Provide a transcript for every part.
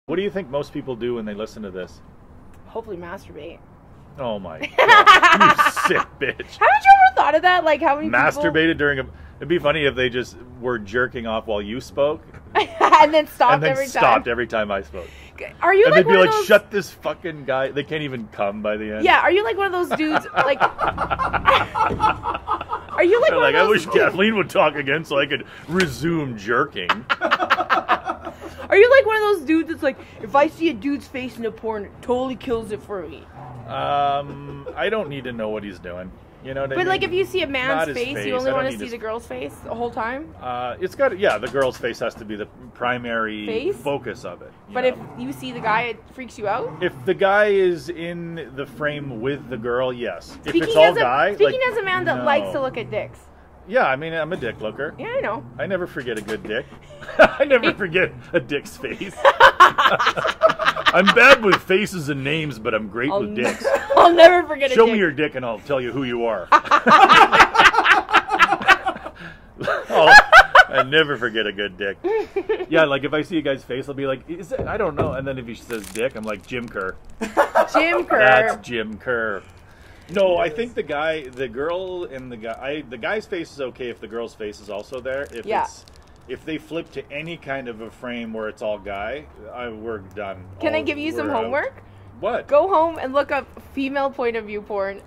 What do you think most people do when they listen to this? Hopefully masturbate. Oh my god, you sick bitch. Haven't you ever thought of that? Like how many Masturbated during a... It'd be funny if they just were jerking off while you spoke. and then stopped and then every stopped time. every time I spoke. Are you and like they'd be one like, of those... shut this fucking guy. They can't even come by the end. Yeah, are you like one of those dudes, like... Are you like They're one like, of those... I wish Kathleen would talk again so I could resume jerking. Are you like one of those dudes that's like, if I see a dude's face in a porn, it totally kills it for me? I don't need to know what he's doing. You know what I mean? But like if you see a man's Not his face, you only I don't want to need see his... the girl's face the whole time? It's got, yeah, the girl's face has to be the primary Face? focus of it. But know? if you see the guy, it freaks you out? If the guy is in the frame with the girl, yes. Speaking if it's all as guy... Speaking like, as a man that no. likes to look at dicks. Yeah, I mean, I'm a dick looker. Yeah, I know. I never forget a good dick. I never forget a dick's face. I'm bad with faces and names, but I'm great with dicks. I'll never forget a dick. Show me your dick and I'll tell you who you are. I never forget a good dick. Yeah, like if I see a guy's face, I'll be like, is it? I don't know. And then if he says dick, I'm like, Jim Kerr. Jim Kerr. That's Jim Kerr. No, I think the girl, and the guy. The guy's face is okay if the girl's face is also there. If they flip to any kind of a frame where it's all guy, we're done. Can I give you some homework? What? Go home and look up female point of view porn.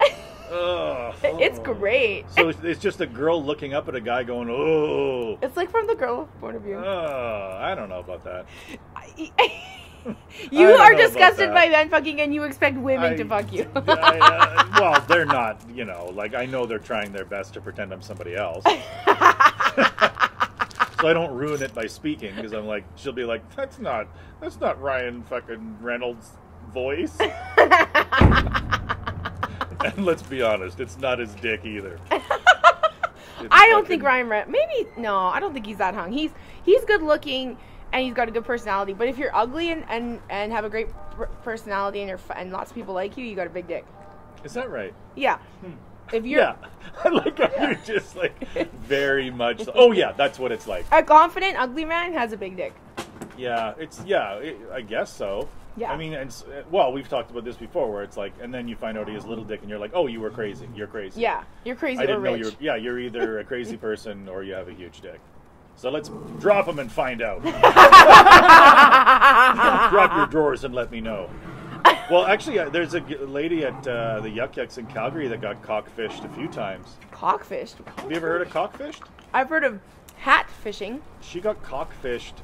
It's great. So it's just a girl looking up at a guy going, oh. It's like from the girl point of view. I don't know about that. You are disgusted by men fucking and you expect women to fuck you. Well, they're not, you know, like I know they're trying their best to pretend I'm somebody else. So I don't ruin it by speaking because I'm like, she'll be like, that's not Ryan fucking Reynolds' voice. And let's be honest, it's not his dick either. I don't think Ryan Reynolds, I don't think he's that hung. He's good looking. And he's got a good personality. But if you're ugly and have a great personality and lots of people like you, you got a big dick. Is that right? Yeah. If you're... Yeah. I like how you're just like very much... Oh, yeah, that's what it's like. A confident, ugly man has a big dick. Yeah, I guess so. Yeah. I mean, well, we've talked about this before where it's like, and then you find out he has a little dick and you're like, oh, you were crazy. You're crazy. Yeah, you're crazy I didn't or know rich. you're either a crazy person or you have a huge dick. So let's drop them and find out. Drop your drawers and let me know. Well, actually, there's a lady at the Yuck Yucks in Calgary that got cockfished a few times. Cockfished? Have you ever heard of cockfished? I've heard of hat fishing. She got cockfished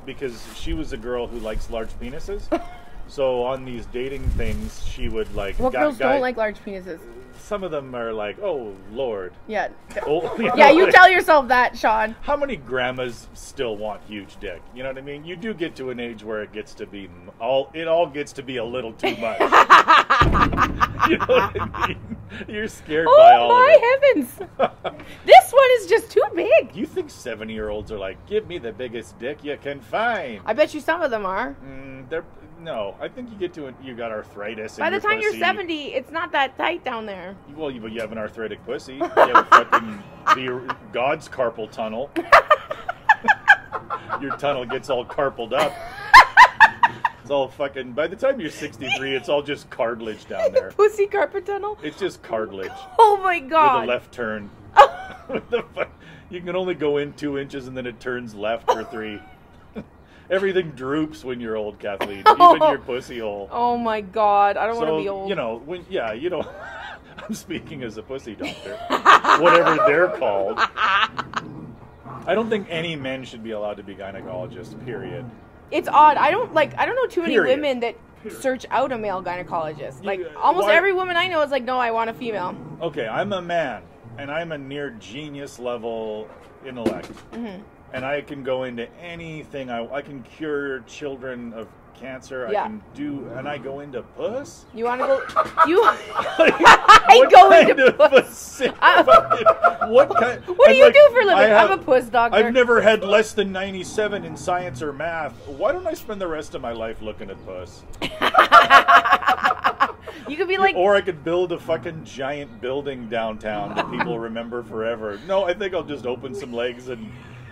because she was a girl who likes large penises. So on these dating things, she would like... What girls don't like large penises? Some of them are like, oh, Lord. Yeah. Oh, yeah, you tell yourself that, Sean. How many grandmas still want huge dick? You know what I mean? You do get to an age where it gets to be it all gets to be a little too much. You know what I mean? You're scared by all of it. Oh my heavens! This one is just too big. You think 70-year-olds are like, give me the biggest dick you can find? I bet you some of them are. No, I think you get to you got arthritis. By the time you're 70, it's not that tight down there. Well, but you have an arthritic pussy. You have a fucking God's carpal tunnel. Your tunnel gets all carpaled up. It's all fucking. By the time you're 63, it's all just cartilage down there. Pussy carpal tunnel. It's just cartilage. Oh my god! With a left turn. You can only go in 2 inches and then it turns left for 3. Everything droops when you're old, Kathleen. Even your pussy hole. Oh my god, I don't want to be old. You know, I'm speaking as a pussy doctor. Whatever they're called. I don't think any men should be allowed to be gynecologists, period. It's odd. I don't know too many women that search out a male gynecologist. Like, almost every woman I know is like, no, I want a female. Okay, I'm a man, and I'm a near genius level intellect. Mm-hmm. And I can go into anything. I can cure children of cancer. Yeah. I can do, and I go into puss. You want to go? I go into puss. What kind? What do you do for a living? I'm a puss doctor. I've never had less than 97 in science or math. Why don't I spend the rest of my life looking at puss? You could be like... Or I could build a fucking giant building downtown that people remember forever. No, I think I'll just open some legs and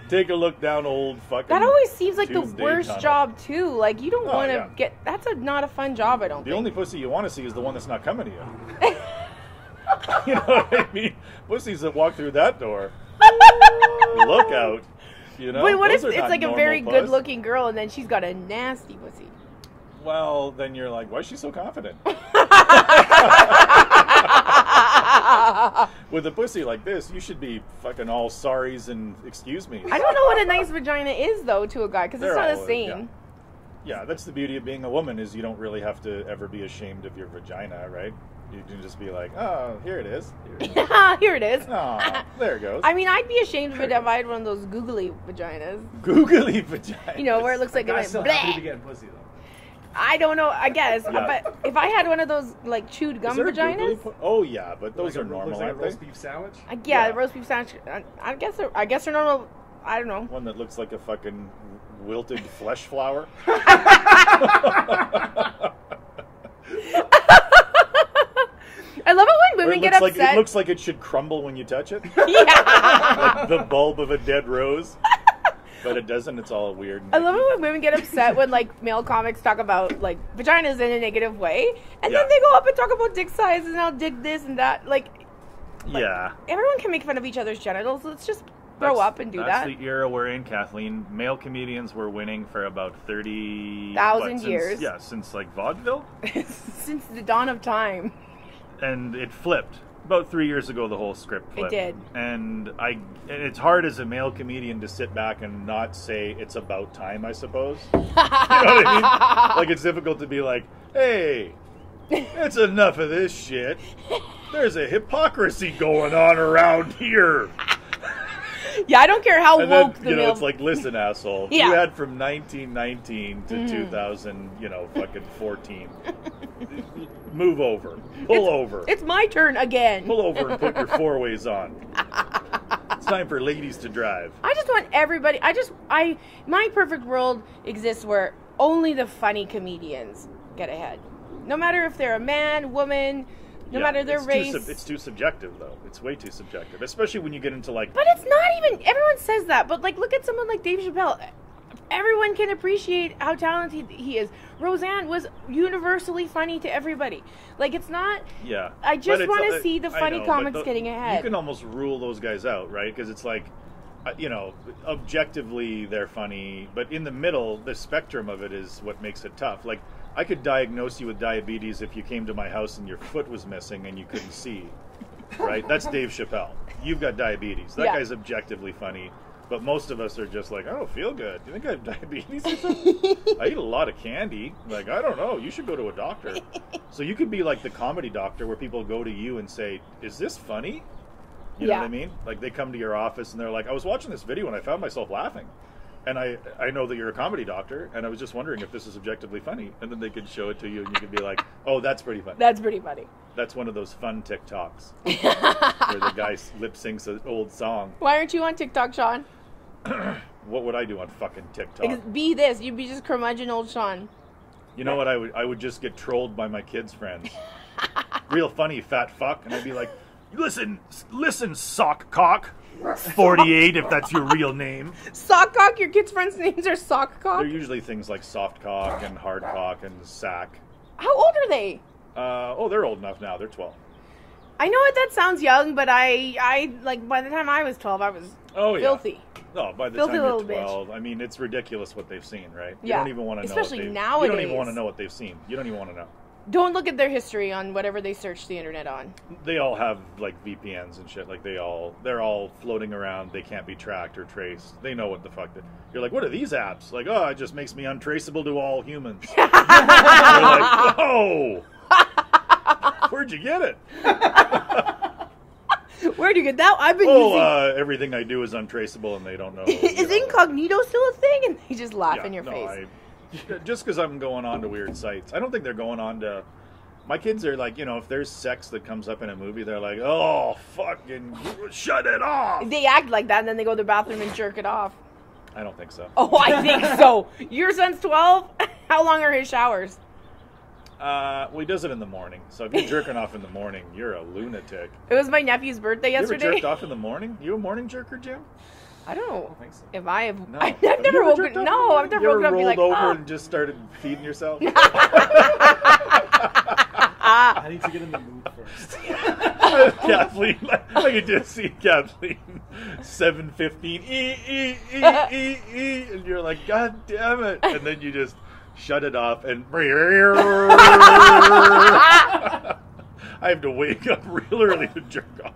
Take a look down old fucking... That always seems like the Tuesday worst tunnel. job, too. Like, you don't want to yeah. get... That's not a fun job, I don't The think. only pussy you want to see is the one that's not coming to you. You know what I mean? Pussies that walk through that door. Look out. You know? But what if Those are it's not like a normal very puss. good-looking girl and then she's got a nasty pussy? Well, then you're like, why is she so confident? With a pussy like this, you should be fucking all sorries and excuse me. I don't know what a nice vagina is, though, to a guy, because it's They're not all- the same. Yeah, that's the beauty of being a woman, is you don't really have to ever be ashamed of your vagina, right? You can just be like, oh, here it is. Here it is. Oh, there it goes. I mean, I'd be ashamed of it if I had one of those googly vaginas. Googly vagina. You know, where it looks like it Guys went still bleh. happy to get pussy though. I don't know, I guess. Yeah. But if I had one of those, like, chewed gum vaginas... Oh, yeah, but those Like are a- normal, looks like a aren't roast they? beef sandwich. Yeah, Yeah. roast beef sandwich. I guess they're normal. I don't know. One that looks like a fucking wilted flesh flower. I love it when Or women it get looks like upset. it looks like it should crumble when you touch it, Yeah. like the bulb of a dead rose. But it doesn't. It's all weird. And I love it when women get upset when, like, male comics talk about, like, vaginas in a negative way, and Yeah. then they go up and talk about dick size and I'll dig this and that. Like, yeah. everyone can make fun of each other's genitals. Let's just grow up and do that's that. the era we're in, Kathleen. Male comedians were winning for about 30... 1,000 what, since- years. Yeah, since, like, vaudeville. Since the dawn of time. And it flipped. About 3 years ago, the whole script flipped. did. And it's hard as a male comedian to sit back and not say it's about time, I suppose. You know what I mean? Like, it's difficult to be like, hey, it's enough of this shit. There's a hypocrisy going on around here. Yeah, I don't care how And woke then, the you know, male... it's like, listen, asshole. Yeah. You had from 1919 to 2000, fucking 14. Move over. Pull over. It's my turn again. Pull over and put your four-ways on. It's time for ladies to drive. I just want everybody. My perfect world exists where only the funny comedians get ahead. No matter if they're a man, woman, no Yeah, matter their race. It's too subjective, though. It's way too subjective. Especially when you get into, like... But it's not even. Everyone says that. But, like, look at someone like Dave Chappelle. Everyone can appreciate how talented he is. Roseanne was universally funny to everybody. Like, it's not... Yeah. I just But it's, want to see the I funny know, but comics getting ahead. You can almost rule those guys out, right? Because it's like, objectively they're funny, but in the middle, the spectrum of it is what makes it tough. Like, I could diagnose you with diabetes if you came to my house and your foot was missing and you couldn't see, right? That's Dave Chappelle. You've got diabetes. That Yeah. guy's objectively funny. But most of us are just like, I don't feel good. Do you think I have diabetes or something? I eat a lot of candy. Like, I don't know. You should go to a doctor. So you could be like the comedy doctor where people go to you and say, is this funny? You know Yeah. what I mean? Like, they come to your office and they're like, I was watching this video and I found myself laughing. And I know that you're a comedy doctor, and I was just wondering if this is objectively funny. And then they could show it to you and you could be like, oh, that's pretty funny. That's pretty funny. That's one of those fun TikToks where the guy lip syncs an old song. Why aren't you on TikTok, Sean? What would I do on fucking TikTok? Because be this. You'd be just curmudgeon old Sean. You know what? I would just get trolled by my kids' friends. Real funny, fat fuck. And I'd be like, listen, sock cock. 48, if that's your real name. Sockcock? Your kids' friends' names are Sockcock? They're usually things like soft cock and hard cock and sack. How old are they? They're old enough now. They're 12. I know that sounds young, but I like by the time I was 12, I was filthy. Oh, by the Filthy time you're little bitch. 12, I mean, it's ridiculous what they've seen, right? You Yeah. don't even want to know. Especially You don't nowadays. even want to know what they've seen. You don't even want to know. Don't look at their history on whatever they search the internet on. They all have like VPNs and shit. Like they're all floating around. They can't be tracked or traced. They know what the fuck. You're like, what are these apps? Like, oh, it just makes me untraceable to all humans. You're like, whoa, where'd you get it? Where'd you get that? I've been using. Everything I do is untraceable, and they don't know. Is incognito still a thing? And they just laugh in your face. Just because I'm going on to weird sites, I don't think they're going on to. My kids are like, if there's sex that comes up in a movie, they're like, oh, fucking shut it off. They act like that, and then they go to the bathroom and jerk it off. I don't think so. Oh, I think so. Your son's 12? How long are his showers? Well, he does it in the morning. So if you're jerking off in the morning, you're a lunatic. It was my nephew's birthday yesterday. You ever jerked off in the morning? You a morning jerker, Jim? I don't think so. if I have. No. I've never woken. No, I've never woken up and be like, rolled over oh. and just started feeding yourself? I need to get in the mood first. Kathleen, I could just see Kathleen, 7:15, and you're like, God damn it, and then you just shut it off, and I have to wake up real early to jerk off.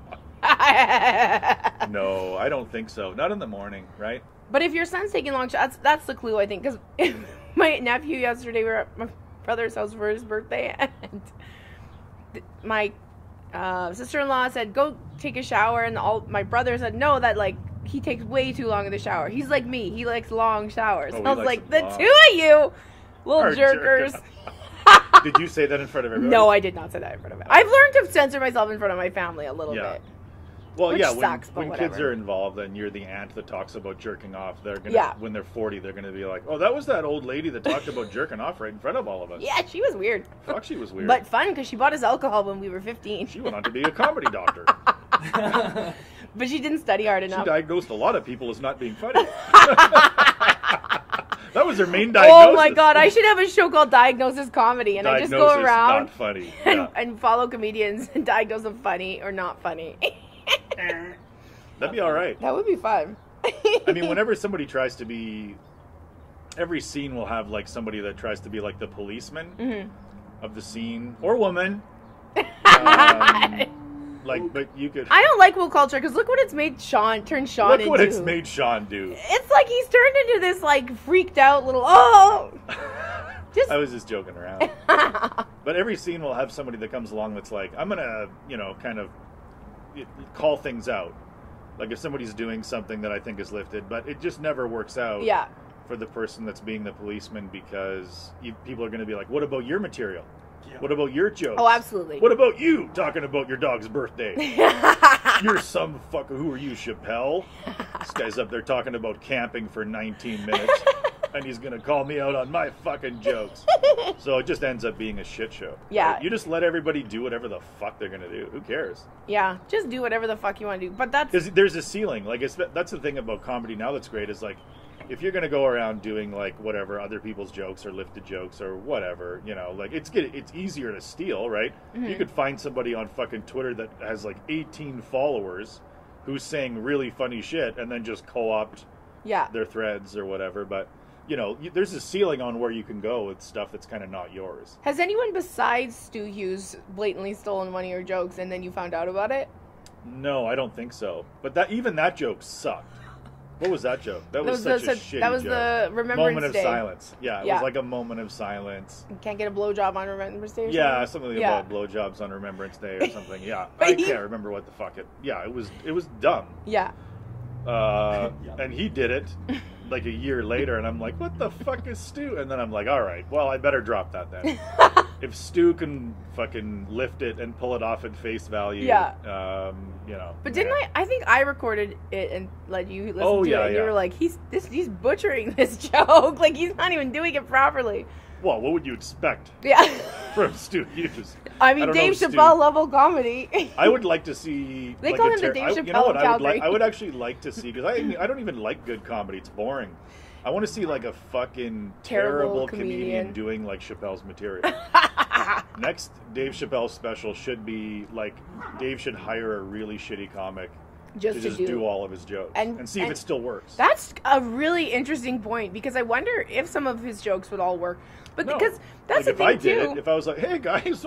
No, I don't think so. Not in the morning, right? But if your son's taking long shots, that's the clue, I think. Because my nephew yesterday, we were at my brother's house for his birthday, and my sister-in-law said, go take a shower, and my brother said, no, that, like, he takes way too long in the shower. He's like me. He likes long showers. I was like, the two of you little jerkers. Did you say that in front of everybody? No, I did not say that in front of him. I've learned to censor myself in front of my family a little bit. Well, which sucks, when kids are involved and you're the aunt that talks about jerking off, they're gonna when they're 40, they're gonna be like, oh, that was that old lady that talked about jerking off right in front of all of us. Yeah, she was weird. Fuck, she was weird. But fun, because she bought us alcohol when we were 15. She went on to be a comedy doctor. But she didn't study hard enough. She diagnosed a lot of people as not being funny. That was her main diagnosis. Oh my god, I should have a show called Diagnosis Comedy, and I just go around not funny. And follow comedians and diagnose them funny or not funny. That'd be all right. That would be fun. I mean, whenever somebody tries to be, every scene will have like somebody that tries to be like the policeman of the scene or woman. Like, but you could. I don't like woke culture because look what it's made Sean into. Look what it's made Sean do. It's like he's turned into this like freaked out little I was just joking around. But every scene will have somebody that comes along that's like, I'm gonna, kind of call things out. Like if somebody's doing something that I think is lifted, but it just never works out. Yeah. For the person that's being the policeman because people are going to be like, what about your material? Yeah. What about your jokes? Oh, absolutely. What about you talking about your dog's birthday? You're some fucker. Who are you, Chappelle? This guy's up there talking about camping for 19 minutes, and he's going to call me out on my fucking jokes. So it just ends up being a shit show. Yeah. Like, you just let everybody do whatever the fuck they're going to do. Who cares? Yeah, just do whatever the fuck you want to do. But there's a ceiling. Like that's the thing about comedy now that's great is like, if you're going to go around doing like whatever other people's jokes or lifted jokes or whatever, like it's easier to steal, right? Mm-hmm. You could find somebody on fucking Twitter that has like 18 followers who's saying really funny shit and then just co-opt their threads or whatever. But, there's a ceiling on where you can go with stuff that's kind of not yours. Has anyone besides Stu Hughes blatantly stolen one of your jokes and then you found out about it? No, I don't think so. But that joke sucked. What was that joke? That was such a shitty joke. That was the Remembrance Moment of Day. silence. Yeah, it was like a moment of silence. You can't get a blowjob on Remembrance Day or something about blowjobs on Remembrance Day or something. Yeah, I can't remember what the fuck it. Yeah, it was dumb. Yeah. And he did it like a year later, and I'm like, what the fuck is Stu? And then I'm like, all right, well, I better drop that then. If Stu can fucking lift it and pull it off at face value, But didn't I think I recorded it and let you listen to it, and you were like, he's butchering this joke. Like, he's not even doing it properly. Well, what would you expect? Yeah. From Stu Hughes? I mean, Dave Chappelle level comedy. I would like to see. They call him the Dave Chappelle of Calgary. I would actually like to see, because I don't even like good comedy. It's boring. I want to see like a fucking terrible comedian doing like Chappelle's material. Next Dave Chappelle special should be like Dave should hire a really shitty comic to just do all of his jokes and see if it still works. That's a really interesting point, because I wonder if some of his jokes would all work. But because that's like the thing too. If I was like, hey guys,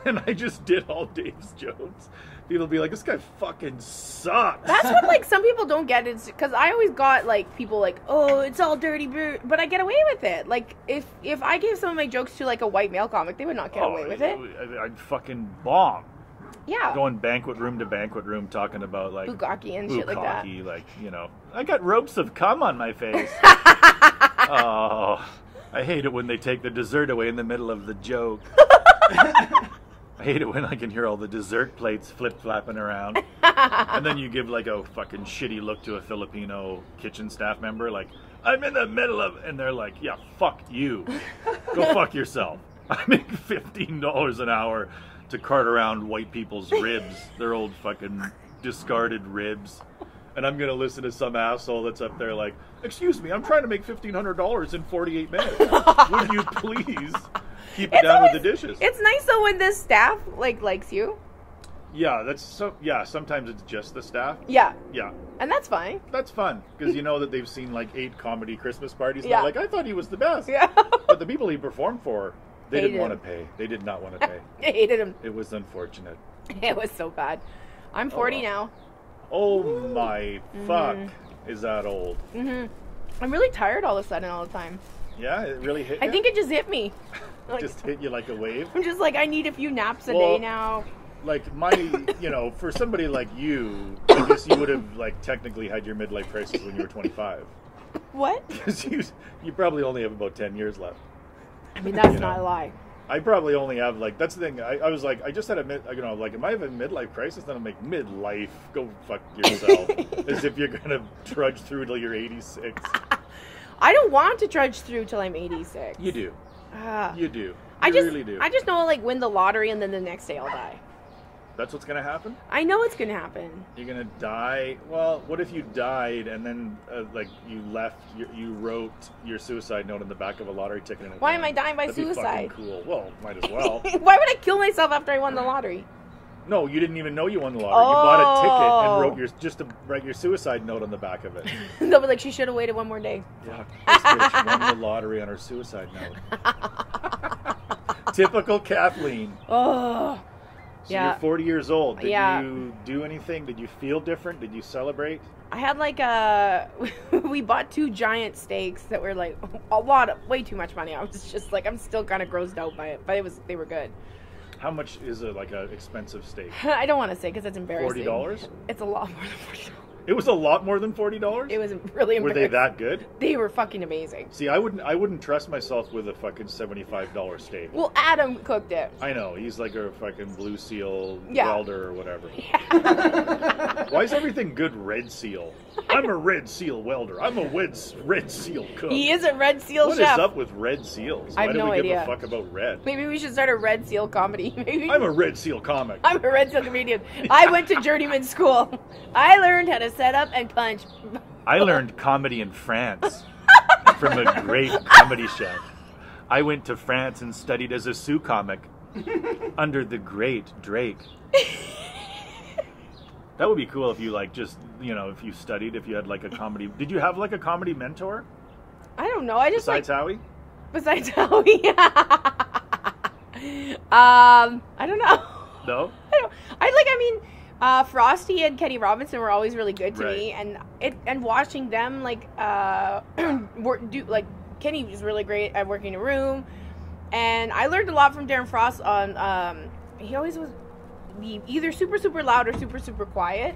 and I just did all Dave's jokes, people would be like, this guy fucking sucks. That's what like some people don't get, is because I always got like people like, oh, it's all dirty, but I get away with it. Like if I gave some of my jokes to like a white male comic, they would not get away with it. I'd fucking bomb. Yeah. Going banquet room to banquet room talking about like bukkake and shit like that. Like, I got ropes of cum on my face. Oh, I hate it when they take the dessert away in the middle of the joke. I hate it when I can hear all the dessert plates flip-flapping around. And then you give like a fucking shitty look to a Filipino kitchen staff member, like, I'm in the middle of, and they're like, yeah, fuck you. Go fuck yourself. I make $15 an hour to cart around white people's ribs, their old fucking discarded ribs. And I'm going to listen to some asshole that's up there like, excuse me, I'm trying to make $1,500 in 48 minutes. Would you please keep it down with the dishes? It's nice though when the staff likes you. Yeah, sometimes it's just the staff. Yeah. Yeah. And that's fine. That's fun, because you know that they've seen like 8 comedy Christmas parties, and Yeah. they're like, I thought he was the best. Yeah. But the people he performed for, they Hated didn't want to him. pay. They did not want to pay. I hated him. It was unfortunate. It was so bad. I'm 40 now. Oh my fuck, is that old? I'm really tired all of a sudden all the time. Yeah, it really hit I you? think it just hit me. Like, Just hit you like a wave? I'm just like, I need a few naps a day now. Like my, for somebody like you, I guess you would have like technically had your midlife crisis when you were 25. What? Because you probably only have about 10 years left. I mean, that's not a lie. I probably only have like, that's the thing. I was like, I just had a if I have a midlife crisis, then I'm like, midlife, go fuck yourself. As if you're gonna trudge through till you're 86. I don't want to trudge through till I'm 86. You do. You do. I really do. I just know like win the lottery and then the next day I'll die. That's what's gonna happen? I know it's gonna happen. You're gonna die. Well, what if you died and then you left? You wrote your suicide note in the back of a lottery ticket. And Why am I dying by That'd be suicide? fucking cool. Well, might as well. Why would I kill myself after I won the lottery? No, you didn't even know you won the lottery. You bought a ticket and wrote to write your suicide note on the back of it. They'll be like, she should have waited one more day. Yeah, this bitch won the lottery on her suicide note. Typical Kathleen. Oh. So Yeah. you're 40 years old. Did Yeah. you do anything? Did you feel different? Did you celebrate? I had like we bought 2 giant steaks that were like way too much money. I was just like, I'm still kind of grossed out by it, but they were good. How much is a expensive steak? I don't want to say because it's embarrassing. $40? It's a lot more than $40. It was a lot more than $40? It was really embarrassing. Were they that good? They were fucking amazing. See, I wouldn't trust myself with a fucking $75 steak. Well, Adam cooked it. I know, he's like a fucking Blue Seal Yeah. welder or whatever. Yeah. Why is everything good Red Seal? I'm a Red Seal welder. I'm a Red Seal cook. He is a Red Seal What chef. is up with Red Seals? I have Why do no we give idea. a fuck about red? Maybe we should start a Red Seal comedy. Maybe. I'm a Red Seal comic. I'm a Red Seal comedian. I went to journeyman school. I learned how to set up and punch. I learned comedy in France from a great comedy chef. I went to France and studied as a Sioux comic under the great Drake. That would be cool if you if you studied, if you had like a comedy. Did you have like a comedy mentor? I don't know. I just Besides Howie? Besides Howie. I don't know. No? Frosty and Kenny Robinson were always really good to Right. me, and watching them Kenny was really great at working a room, and I learned a lot from Darren Frost on. He always was either super super loud or super super quiet,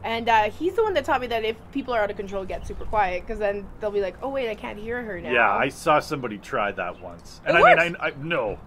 and he's the one that taught me that if people are out of control, get super quiet, because then they'll be like, oh wait, I can't hear her now. Yeah, I saw somebody try that once, and It works. Sometimes. No.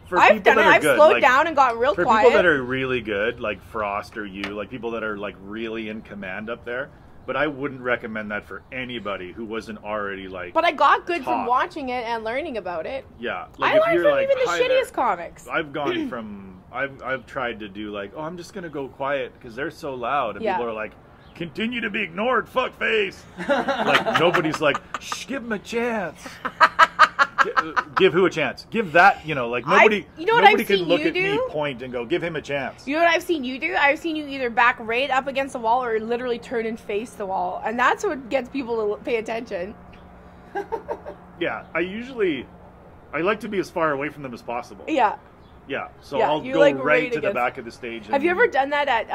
For I've people done it. that are I've good, slowed down and got real for quiet. people that are really good, like Frost or you, like people that are like really in command up there. But I wouldn't recommend that for anybody who wasn't already like. But I got good from taught. watching it and learning about it. Yeah, I if learned you're from like, even the "Hi shittiest there." comics. I've gone from I've tried to do like, oh, I'm just gonna go quiet because they're so loud, and Yeah. people are like, continue to be ignored, fuck face. Like nobody's like, shh, give him a chance. Give who a chance? Give that, nobody. You know what nobody I've can seen look you at me, do? point, and go, give him a chance. You know what I've seen you do? I've seen you either back right up against the wall or literally turn and face the wall. And that's what gets people to pay attention. Yeah, I like to be as far away from them as possible. Yeah. Yeah, so Yeah, I'll you go like right right to the against- back of the stage. Have you ever done that at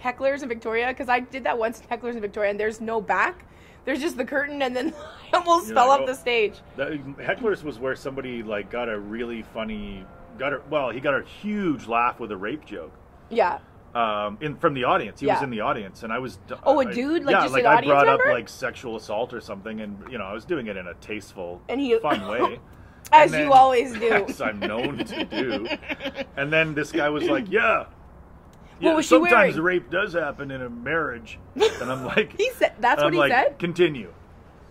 Hecklers in Victoria? Because I did that once at Hecklers in Victoria, and there's no back. There's just the curtain, and then I almost You're fell like, off the stage. Hecklers was where somebody like got a really funny, he got a huge laugh with a rape joke. Yeah. From the audience. He was Yeah. in the audience, and I was. Oh, a dude? Like, yeah, just like an I audience brought member? up like sexual assault or something, and I was doing it in a tasteful, And he- fun way. As And then- you always do. As I'm known to do. And then this guy was like, "Yeah, What was she sometimes wearing?" rape does happen in a marriage," and I'm like, He said that's and what I'm he like, said? Continue.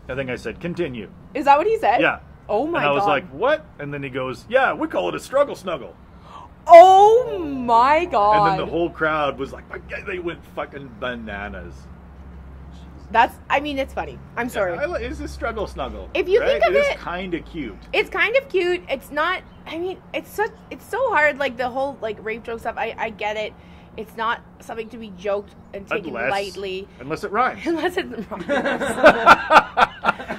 I think I said continue. Is that what he said? Yeah. Oh my and I was God. like, what? And then he goes, yeah, we call it a struggle snuggle. Oh my god. And then the whole crowd was like, they went fucking bananas. It's funny. I'm sorry. Yeah, it's a struggle snuggle. If you think of it, it's kind of cute. It's kind of cute. It's not, it's so hard, like the whole like rape joke stuff. I get it. It's not something to be joked and taken lightly. Unless it rhymes. Unless it rhymes.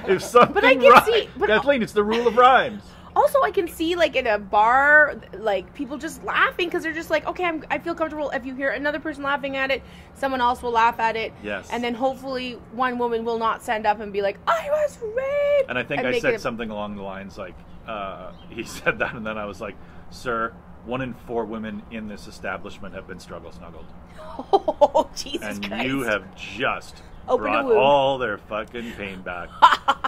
If something rhymes. Kathleen, it's the rule of rhymes. Also, I can see, like, in a bar, like, people just laughing because they're just like, okay, I feel comfortable. If you hear another person laughing at it, someone else will laugh at it. Yes. And then hopefully one woman will not stand up and be like, I was raped. And I think I said something along the lines like, he said that, and then I was like, sir, 1 in 4 women in this establishment have been struggle snuggled. Oh, Jesus Christ. And you have just brought all their fucking pain back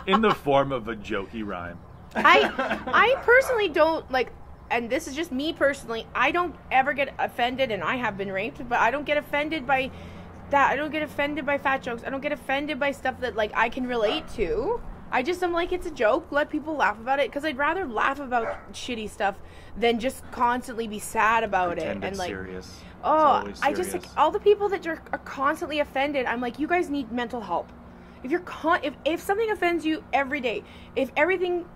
in the form of a jokey rhyme. I personally don't, like, and this is just me personally, I don't ever get offended, and I have been raped, but I don't get offended by that. I don't get offended by fat jokes. I don't get offended by stuff that, like, I can relate to. I'm like, it's a joke. Let people laugh about it, because I'd rather laugh about shitty stuff than just constantly be sad about Pretend it. And, like, serious. Oh, I just, like, all the people that are constantly offended, I'm like, you guys need mental help. If you're if something offends you every day, if everything,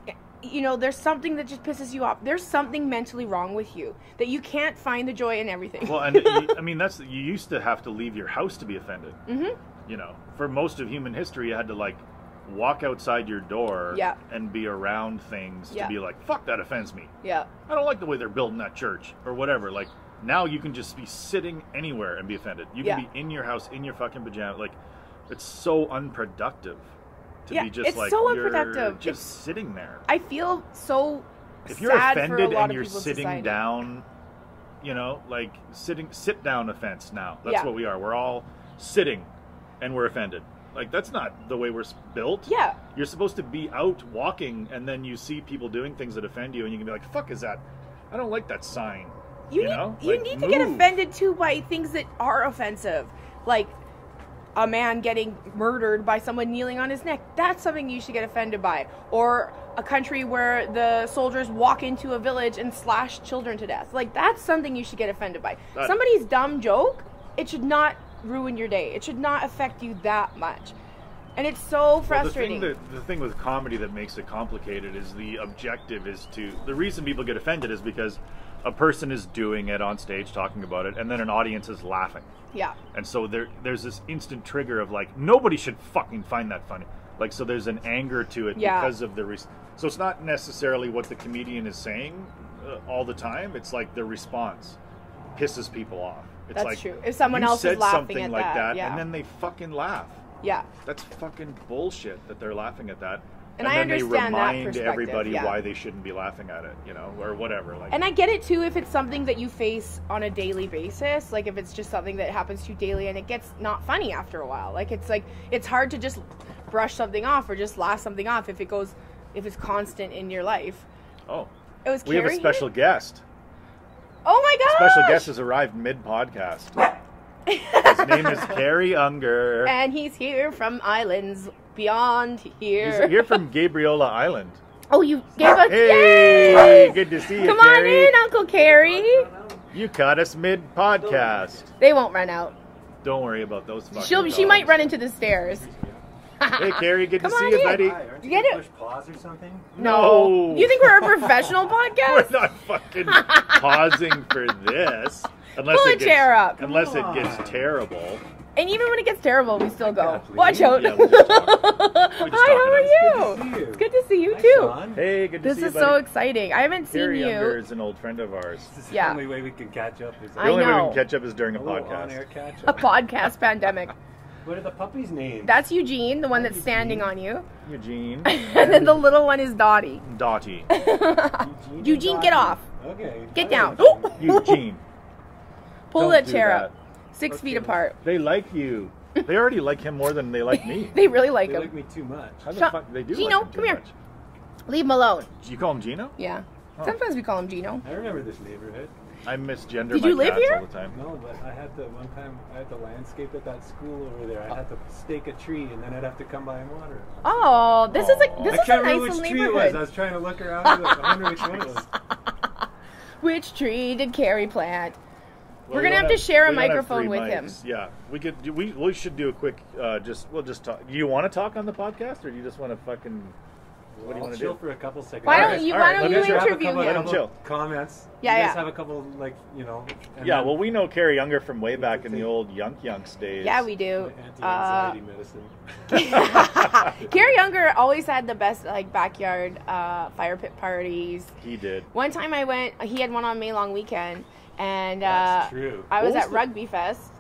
there's something that just pisses you off, there's something mentally wrong with you that you can't find the joy in everything. Well, and you used to have to leave your house to be offended. Mm-hmm. For most of human history, you had to, like, walk outside your door and be around things to be like, fuck, that offends me. Yeah. I don't like the way they're building that church or whatever. Like, now you can just be sitting anywhere and be offended. You can be in your house, in your fucking pajamas. Like, it's so unproductive to be just, like, so you're unproductive. just sitting there. I feel so if you're sad offended for a lot and of you're people's sitting society. down, like sit down offense now. That's what we are. We're all sitting and we're offended. Like, that's not the way we're built. Yeah. You're supposed to be out walking, and then you see people doing things that offend you, and you can be like, fuck is that? I don't like that sign. You need to get offended, too, by things that are offensive. Like, a man getting murdered by someone kneeling on his neck. That's something you should get offended by. Or a country where the soldiers walk into a village and slash children to death. Like, that's something you should get offended by. Somebody's dumb joke, it should not ruin your day. It should not affect you that much. And it's so frustrating. The thing with comedy that makes it complicated is the objective is the reason people get offended is because a person is doing it on stage, talking about it, and then an audience is laughing. Yeah. And so there's this instant trigger of, like, nobody should fucking find that funny. Like, so there's an anger to it because of so it's not necessarily what the comedian is saying all the time. It's like the response pisses people off. It's That's like, true. If someone else is laughing something at like that, yeah. and then they fucking laugh. Yeah. That's fucking bullshit that they're laughing at that. And then I understand that they remind perspective, everybody why they shouldn't be laughing at it, or whatever. Like, and I get it too if it's something that you face on a daily basis. Like, if it's just something that happens to you daily and it gets not funny after a while. Like, it's hard to just brush something off or just laugh something off if it's constant in your life. Oh. It was we have a special guest. Oh my gosh! Special guest has arrived mid-podcast. His name is Carrie Unger. And he's here from islands beyond here. He's here from Gabriola Island. Oh, you gave us... Hey! Yes! Good to see you, Come Carrie. on in, Uncle Carrie. You caught us mid-podcast. They won't run out. Don't worry about those fucking She might run into the stairs. Hey, Carrie, good to see you, buddy. Hi, aren't you Get gonna it? push pause or something? No. You think we're a professional podcast? We're not fucking pausing for this. Pull a chair up. Unless it gets terrible. And even when it gets terrible, we still go. Watch out. Yeah, we'll just talk. Hi, how are you? It's Good to see you, Hi, too. Sean. Hey, good to This see you, is buddy. so exciting. I haven't seen Carrie Unger you. is an old friend of ours. This is Yeah. the only way we can catch up. Is The I only way we know. can catch up is during a little podcast. on-air catch A up. podcast pandemic. What are the puppies' names? That's Eugene, the one that's standing on you. Eugene. And then the little one is Dottie. Dottie. Eugene, get off. Okay. Get down. Eugene. Pull Don't that do chair that. up. 6 feet apart. They like you. They already like him more than they like me. They really like They him. like me too much. How the Shut- fuck? They do Gino, like him too come here. much. Leave him alone. You call him Gino? Yeah. Oh. Sometimes we call him Gino. I remember this neighborhood. I misgender Did my you live cats here? all the time. No, but one time I had to landscape at that school over there. I had to stake a tree and then I'd have to come by and water it. Oh, this is Aw. a I nice can't remember little which tree it was. neighborhood. I was trying to look around. I wonder which one it was. Which tree did Carrie plant? Well, We're gonna have to share a microphone with him. Yeah, we should do a quick. We'll just talk. Do you want to talk on the podcast, or do you just want to fucking? What do you want to do? Chill for a couple seconds. Why don't you interview him? Let him chill. Comments. Yeah, you guys have a couple, like, you know. Yeah, well, we know Carrie Younger from way back in the old Yunks days. Yeah, we do. Anti-anxiety medicine. Carrie Younger always had the best, like, backyard fire pit parties. He did. One time I went, he had one on May Long Weekend, and That's true. I was at Rugby Fest,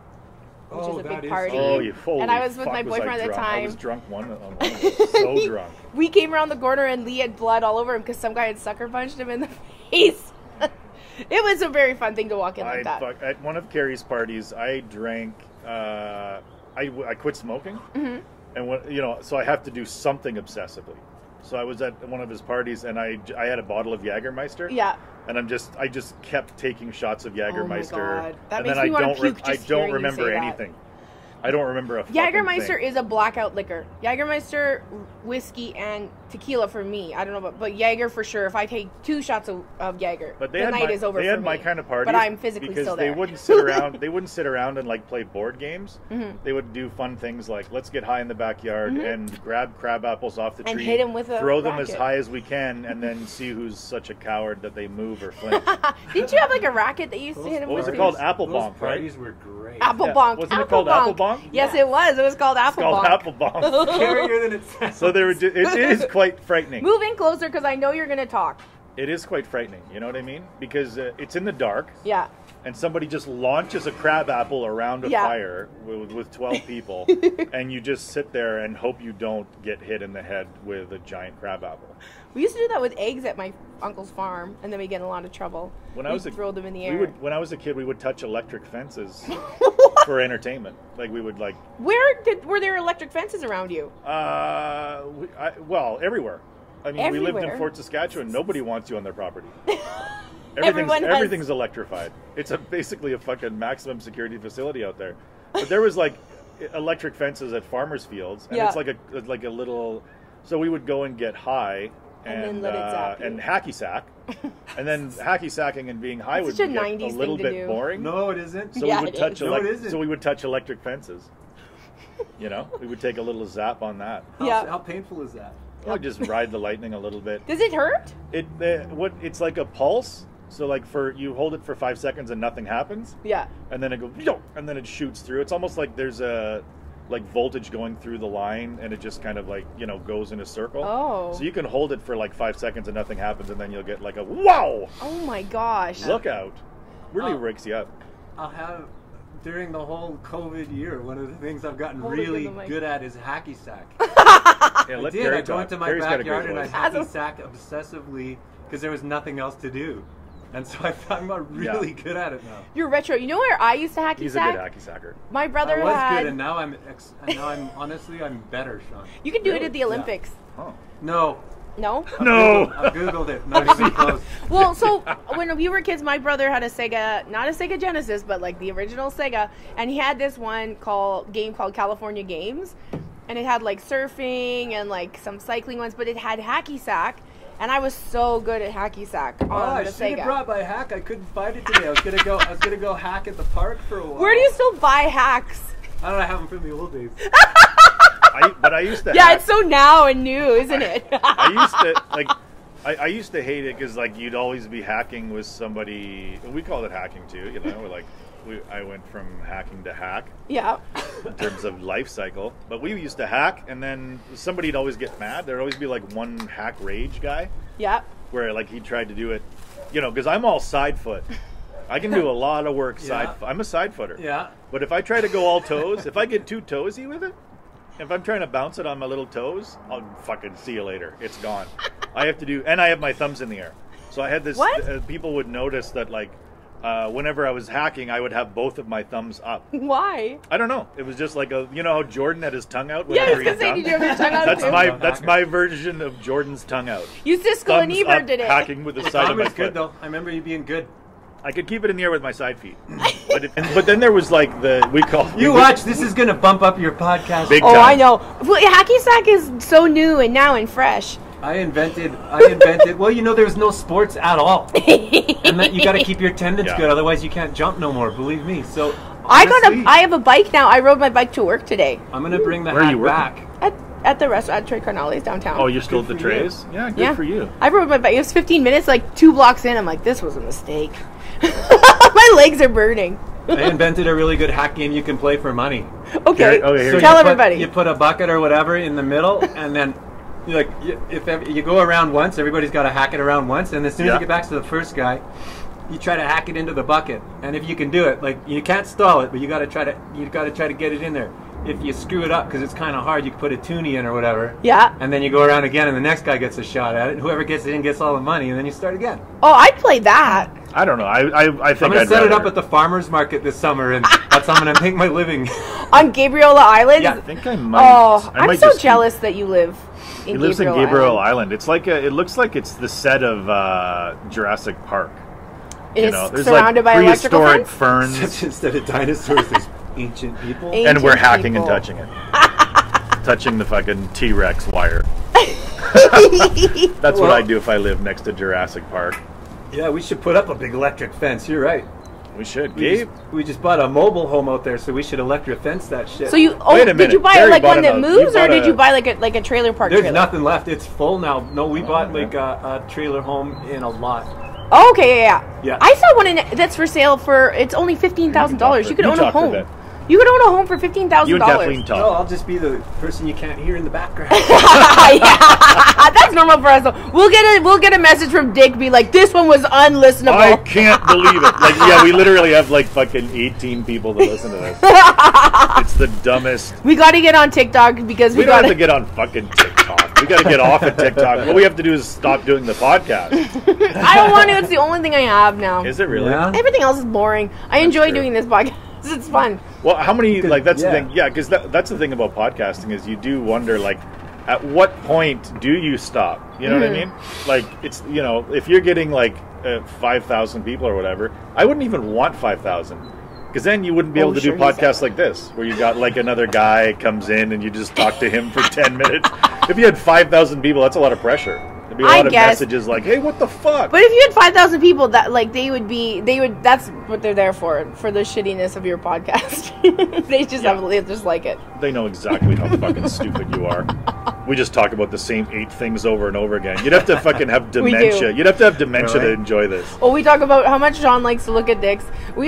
which is a big party. And I was with my boyfriend at the time. I was drunk so drunk. We came around the corner and Lee had blood all over him because some guy had sucker punched him in the face. It was a very fun thing to walk in like that. At one of Carrie's parties, I drank. I quit smoking, and so I have to do something obsessively. So I was at one of his parties, and I had a bottle of Jägermeister. Yeah. And I just kept taking shots of Jägermeister. Oh my God. That and makes then me want to puke I just don't hearing remember you say anything. I don't remember a Jägermeister thing. is a blackout liquor. Jägermeister, whiskey, and tequila for me. I don't know, but Jäger for sure. If I take 2 shots of Jäger, the night is over for me. They had my kind of parties, but I'm physically still there. They wouldn't sit around. They wouldn't sit around and like play board games. They would do fun things like let's get high in the backyard and grab crab apples off the tree and hit them with a throw them racket. as high as we can, and then see who's such a coward that they move or flinch. Didn't you have like a racket that you used to hit him what with? was it called? Apple bonk, right? Parties were great. Apple bonk. Wasn't it called Apple bonk? Yes, it was. It was called Apple bonk. Apple bonk. Scarier than it sounds. So it is quite frightening. Move in closer because I know you're going to talk. It is quite frightening. You know what I mean? Because it's in the dark. Yeah. And somebody just launches a crab apple around a fire with 12 people, and you just sit there and hope you don't get hit in the head with a giant crab apple. We used to do that with eggs at my uncle's farm, and then we get in a lot of trouble. We'd throw them in the air. When I was a kid, we would touch electric fences for entertainment. Like we would like. Were there electric fences around you? Well, everywhere. I mean, we lived in Fort Saskatchewan. Nobody wants you on their property. Everything's electrified. It's basically a fucking maximum security facility out there. But there was like electric fences at farmers' fields, and it's like a little. So we would go and get high and hacky sack, and then hacky sacking and being high would get a little bit boring. No, it isn't. So we would touch. So we would touch electric fences. You know, we would take a little zap on that. How painful is that? Oh, just ride the lightning a little bit. Does it hurt? It's like a pulse. So like you hold it for 5 seconds and nothing happens. Yeah. And then it goes, and then it shoots through. It's almost like there's a voltage going through the line, and it just kind of goes in a circle. Oh. So you can hold it for like 5 seconds and nothing happens, and then you'll get like a wow. Oh my gosh. Look out! Really wakes you up. I'll have. During the whole COVID year, one of the things I've gotten really good at is hacky sack. I go into my backyard and I hacky sack obsessively because there was nothing else to do. And so I'm really good at it now. You're retro. You know where I used to hacky sack? He's a good hacky sacker. My brother I was good, and now I'm honestly I'm better, Sean. You can do it at the Olympics. Yeah. Oh. No. No? I've Googled it. Not even close. Well, so when we were kids, my brother had a Sega, not a Sega Genesis, but like the original Sega, and he had this one game called California Games, and it had like surfing and like some cycling ones, but it had hacky sack, and I was so good at hacky sack on the Sega. I should have brought my hack. I couldn't find it today. I was gonna go hack at the park for a while. Where do you still buy hacks? I don't know. I have them from the old days. I used to. Yeah, it's so now and new, isn't it? I used to hate it because you'd always be hacking with somebody. We called it hacking too, I went from hacking to hack. Yeah. In terms of life cycle, but we used to hack, and then somebody'd always get mad. There'd always be one hack rage guy. Yeah. Where he tried to do it, because I'm all side foot. I can do a lot of work I'm a side footer. Yeah. But if I try to go all toes, if I get too toesy with it, if I'm trying to bounce it on my little toes, I'll fucking see you later. It's gone. I have my thumbs in the air. So I had this. What? People would notice that whenever I was hacking, I would have both of my thumbs up. Why? I don't know. It was just how Jordan had his tongue out. Yeah, I was gonna say, did you have your tongue out? That's my version of Jordan's tongue out. You Siskel and Ebert did it. Hacking with the side of my foot. Good though. I remember you being good. I could keep it in the air with my side feet, but then there was we call. Watch. This is gonna bump up your podcast. Big time. I know. Well, hacky sack is so new and fresh. I invented. Well, there's no sports at all, and that you got to keep your tendons good. Otherwise, you can't jump no more. Believe me. So honestly, I have a bike now. I rode my bike to work today. I'm gonna bring the hat back at the restaurant at Trey Carnale's downtown. Oh, you're still at the Trays? Yeah, good for you. I rode my bike. It was 15 minutes, like 2 blocks in. I'm like, this was a mistake. My legs are burning. I invented a really good hack game you can play for money. Okay, so tell everybody. You put a bucket or whatever in the middle, and then if you go around once, everybody's got to hack it around once, and as soon as you get back to the first guy, you try to hack it into the bucket. And if you can do it, you can't stall it, but you got to try to get it in there. If you screw it up because it's kind of hard, you can put a toonie in or whatever. Yeah. And then you go around again, and the next guy gets a shot at it. And whoever gets it in gets all the money, and then you start again. Oh, I'd play that. I don't know. I think I'm going to set it up at the farmer's market this summer, and that's how I'm going to make my living. On Gabriola Island? Yeah. I think I might. Oh, I'm so jealous that you live in Gabriola Island. He lives in Gabriola Island. It's like it looks like it's the set of Jurassic Park. It's surrounded by electrical ferns. Instead of dinosaurs, there's ancient people. And we're hacking and touching it. Touching the fucking T-Rex wire. That's what I'd do if I lived next to Jurassic Park. Yeah, we should put up a big electric fence. You're right. We should. We just bought a mobile home out there, so we should electric fence that shit. So did you buy one that moves, or did you buy like a trailer park? There's nothing left. It's full now. No, we bought a trailer home in a lot. Oh, okay, yeah. I saw one that's for sale for it's only $15,000. You could own a home. You could own a home for $15,000. You would definitely talk. No, I'll just be the person you can't hear in the background. Yeah, that's normal for us. Though. We'll get a message from Dick, be like, "This one was unlistenable." I can't believe it. We literally have fucking 18 people to listen to this. It's the dumbest. We got to get on TikTok because we don't have to get on fucking TikTok. We got to get off of TikTok. What we have to do is stop doing the podcast. I don't want to. It's the only thing I have now. Is it really? Yeah. Everything else is boring. I enjoy doing this podcast. It's fun. Well, how many, that's the thing, because that's the thing about podcasting is you do wonder, at what point do you stop? You know what I mean? It's, if you're getting, 5,000 people or whatever, I wouldn't even want 5,000. Because then you wouldn't be able to do podcasts like this, where you got, another guy comes in and you just talk to him for 10 minutes. If you had 5,000 people, that's a lot of pressure. There'd be a lot of messages like, "Hey, what the fuck?" But if you had 5,000 people, that that's what they're there for the shittiness of your podcast. They just like it. They know exactly how fucking stupid you are. We just talk about the same 8 things over and over again. You'd have to fucking have dementia. You'd have to have dementia to enjoy this. Well, we talk about how much John likes to look at dicks. Whoa,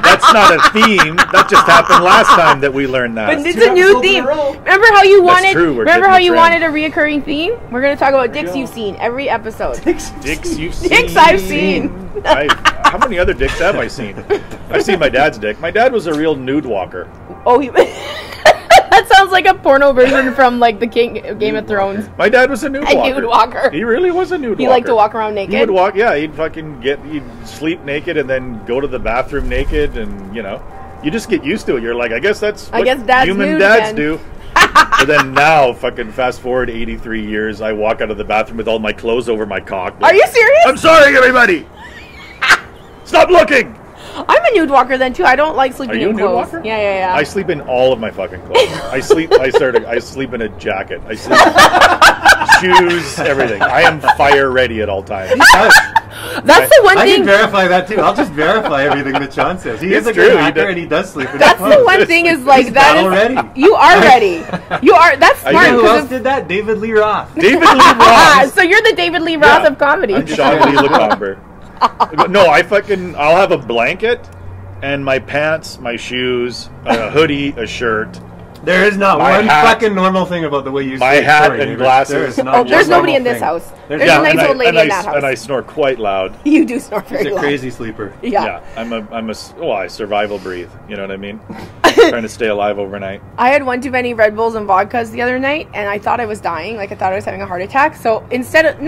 that's not a theme. That just happened last time that we learned that. But it's a new theme. Remember how you wanted? Wanted a reoccurring theme? We're gonna talk about dicks you've seen every episode. Dicks you've seen. Dicks I've seen. How many other dicks have I seen? I've seen my dad's dick. My dad was a real nude walker. Oh, that sounds like a porno version from the Game of Thrones. My dad was a nude walker. He really was a nude walker. He liked to walk around naked. He would walk. Yeah, he'd sleep naked and then go to the bathroom naked, and you just get used to it. You're like, I guess that's what human dads do. But then now, fucking fast forward 83 years, I walk out of the bathroom with all my clothes over my cock. Are you serious? I'm sorry, everybody. Stop looking. I'm a nude walker then too. I don't like sleeping in clothes. Are you a nude walker? Yeah. I sleep in all of my fucking clothes. I sleep in a jacket. I sleep shoes, everything. I am fire ready at all times. That's the one thing. I can verify that too. I'll just verify everything that John says. He is a good actor and he does sleep in his clothes. That's the one thing is that is ready. You are ready. You are. That's smart. Who else did that? David Lee Roth. David Lee Roth. So you're the David Lee Roth of comedy. I'm Sean Lee Lacombe. No, I'll have a blanket and my pants, my shoes, a hoodie, a shirt. There is not one fucking normal thing about the way you my hat and glasses. There's nobody in this house. There's a nice old lady in that house. And I snore quite loud. You do snore very loud. He's a crazy sleeper. Yeah. I survival breathe. You know what I mean? Trying to stay alive overnight. I had one too many Red Bulls and vodkas the other night, and I thought I was dying. I thought I was having a heart attack. So instead of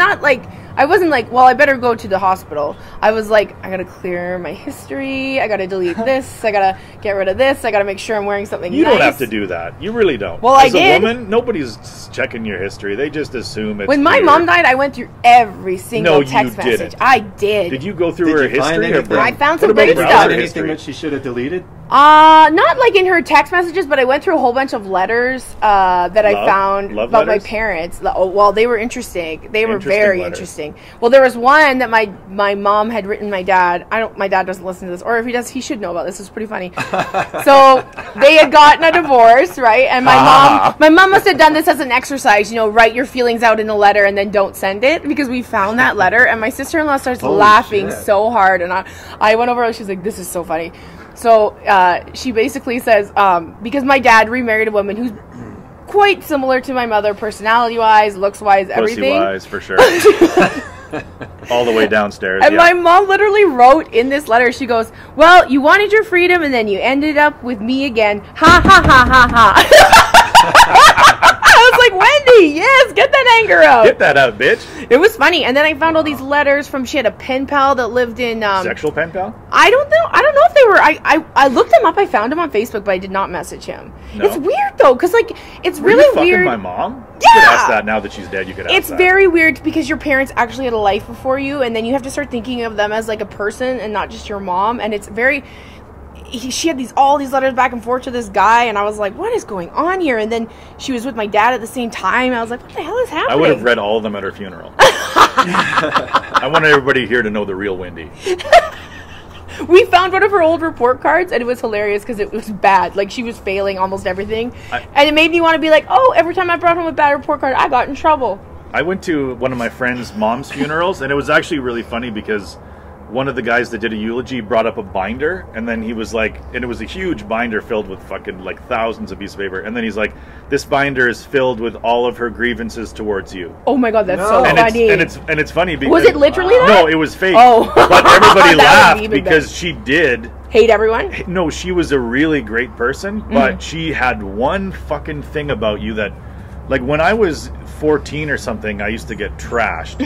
I wasn't like, well, I better go to the hospital. I was like, I gotta clear my history. I gotta delete this. I gotta get rid of this. I gotta make sure I'm wearing something You nice. don't have to do that. You really don't. Well, As I did. a woman, nobody's checking your history. They just assume it's When my mom died, I went through every single text message. Didn't. I did. Did you go through her history? I found some great stuff. Anything that she should have deleted? Not like in her text messages, but I went through a whole bunch of letters that I found about my parents. Well, they were interesting. They were very interesting. Well, there was one that my mom had written my dad. My dad doesn't listen to this, or if he does, he should know about this. It's pretty funny. So they had gotten a divorce, right? And my mom must have done this as an exercise. You know, write your feelings out in a letter and then don't send it, because we found that letter, and my sister-in-law starts laughing so hard, and I went over. She's like, "This is so funny." So she basically says, because my dad remarried a woman who's quite similar to my mother, personality-wise, looks-wise, everything. Pussy-wise, for sure. All the way downstairs. And my mom literally wrote in this letter, she goes, "Well, you wanted your freedom, and then you ended up with me again. Ha, ha, ha, ha, ha." I was like, "Wendy, yes, get that anger out. Get that out, bitch." It was funny. And then I found all these letters from, she had a pen pal that lived in... Sexual pen pal? I don't know if they were... I looked him up. I found him on Facebook, but I did not message him. No? It's weird, though, because, like, it's really weird. Fucking my mom? Yeah! You could ask that now that she's dead. You could ask that. It's very weird because your parents actually had a life before you, and then you have to start thinking of them as, like, a person and not just your mom. And it's very... She had all these letters back and forth to this guy, and I was like, what is going on here? And then she was with my dad at the same time. I was like, what the hell is happening? I would have read all of them at her funeral. I wanted everybody here to know the real Wendy. We found one of her old report cards, and it was hilarious because it was bad. Like, she was failing almost everything. And it made me want to be like, oh, every time I brought home a bad report card, I got in trouble. I went to one of my friend's mom's funerals, and it was actually really funny because one of the guys that did a eulogy brought up a binder, and then he was like, and it was a huge binder filled with fucking like thousands of pieces of paper, and then he's like, this binder is filled with all of her grievances towards you. Oh my god, that's so funny. And it's funny because... Was it literally that? No, it was fake. Oh. But everybody laughed because she did... Hate everyone? No, she was a really great person, but she had one fucking thing about you that... Like, when I was 14 or something, I used to get trashed.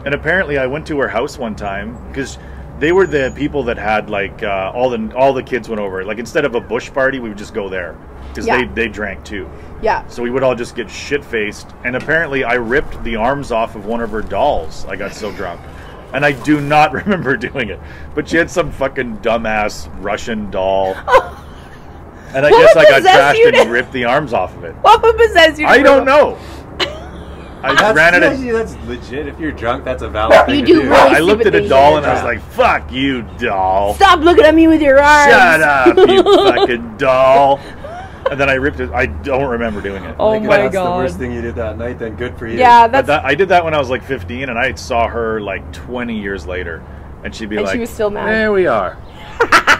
And apparently I went to her house one time, because they were the people that had, like, all the kids went over. Like, instead of a bush party, we would just go there. Because they drank, too. Yeah. So we would all just get shit-faced. And apparently I ripped the arms off of one of her dolls. I got so drunk. And I do not remember doing it. But she had some fucking dumbass Russian doll. And I guess I got trashed and ripped the arms off of it. What would possess you? I don't know. I ran at it. That's legit. If you're drunk, that's a valid thing to do. Really I looked at a doll and I was like, fuck you, doll. Stop looking at me with your arms. Shut up, you fucking doll. And then I ripped it. I don't remember doing it. Oh my god. That's the worst thing you did that night, then good for you. Yeah, I did that when I was like 15, and I saw her like 20 years later. And she'd be like, she was still mad. There we are.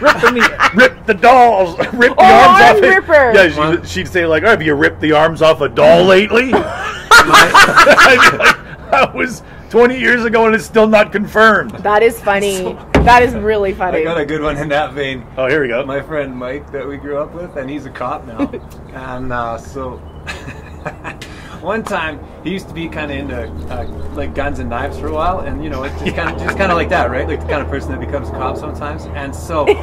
Rip the dolls. Rip the arms off it. Ripper. Yeah, she'd say like, have you ripped the arms off a doll lately? I'd be like, that was 20 years ago and it's still not confirmed. That is funny. That is really funny. I got a good one in that vein. Oh, here we go. My friend Mike that we grew up with, and he's a cop now. And so one time he used to be kind of into like guns and knives for a while, and you know, it's just kind of like that, right? Like the kind of person that becomes a cop sometimes. And so he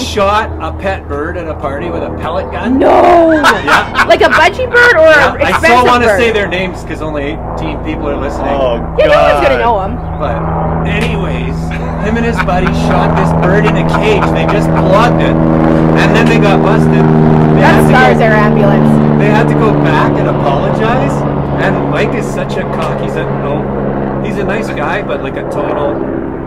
shot a pet bird at a party with a pellet gun. No. Yeah. Like a budgie bird or an expensive bird? I still want to say their names because only 18 people are listening. Oh, God. Yeah, no one's gonna know them. But anyways, him and his buddy shot this bird in a cage. They just plugged it, and then they got busted. That's Stars Air Ambulance. They had to go back and apologize. And Mike is such a cock. He's a nice guy, but like a total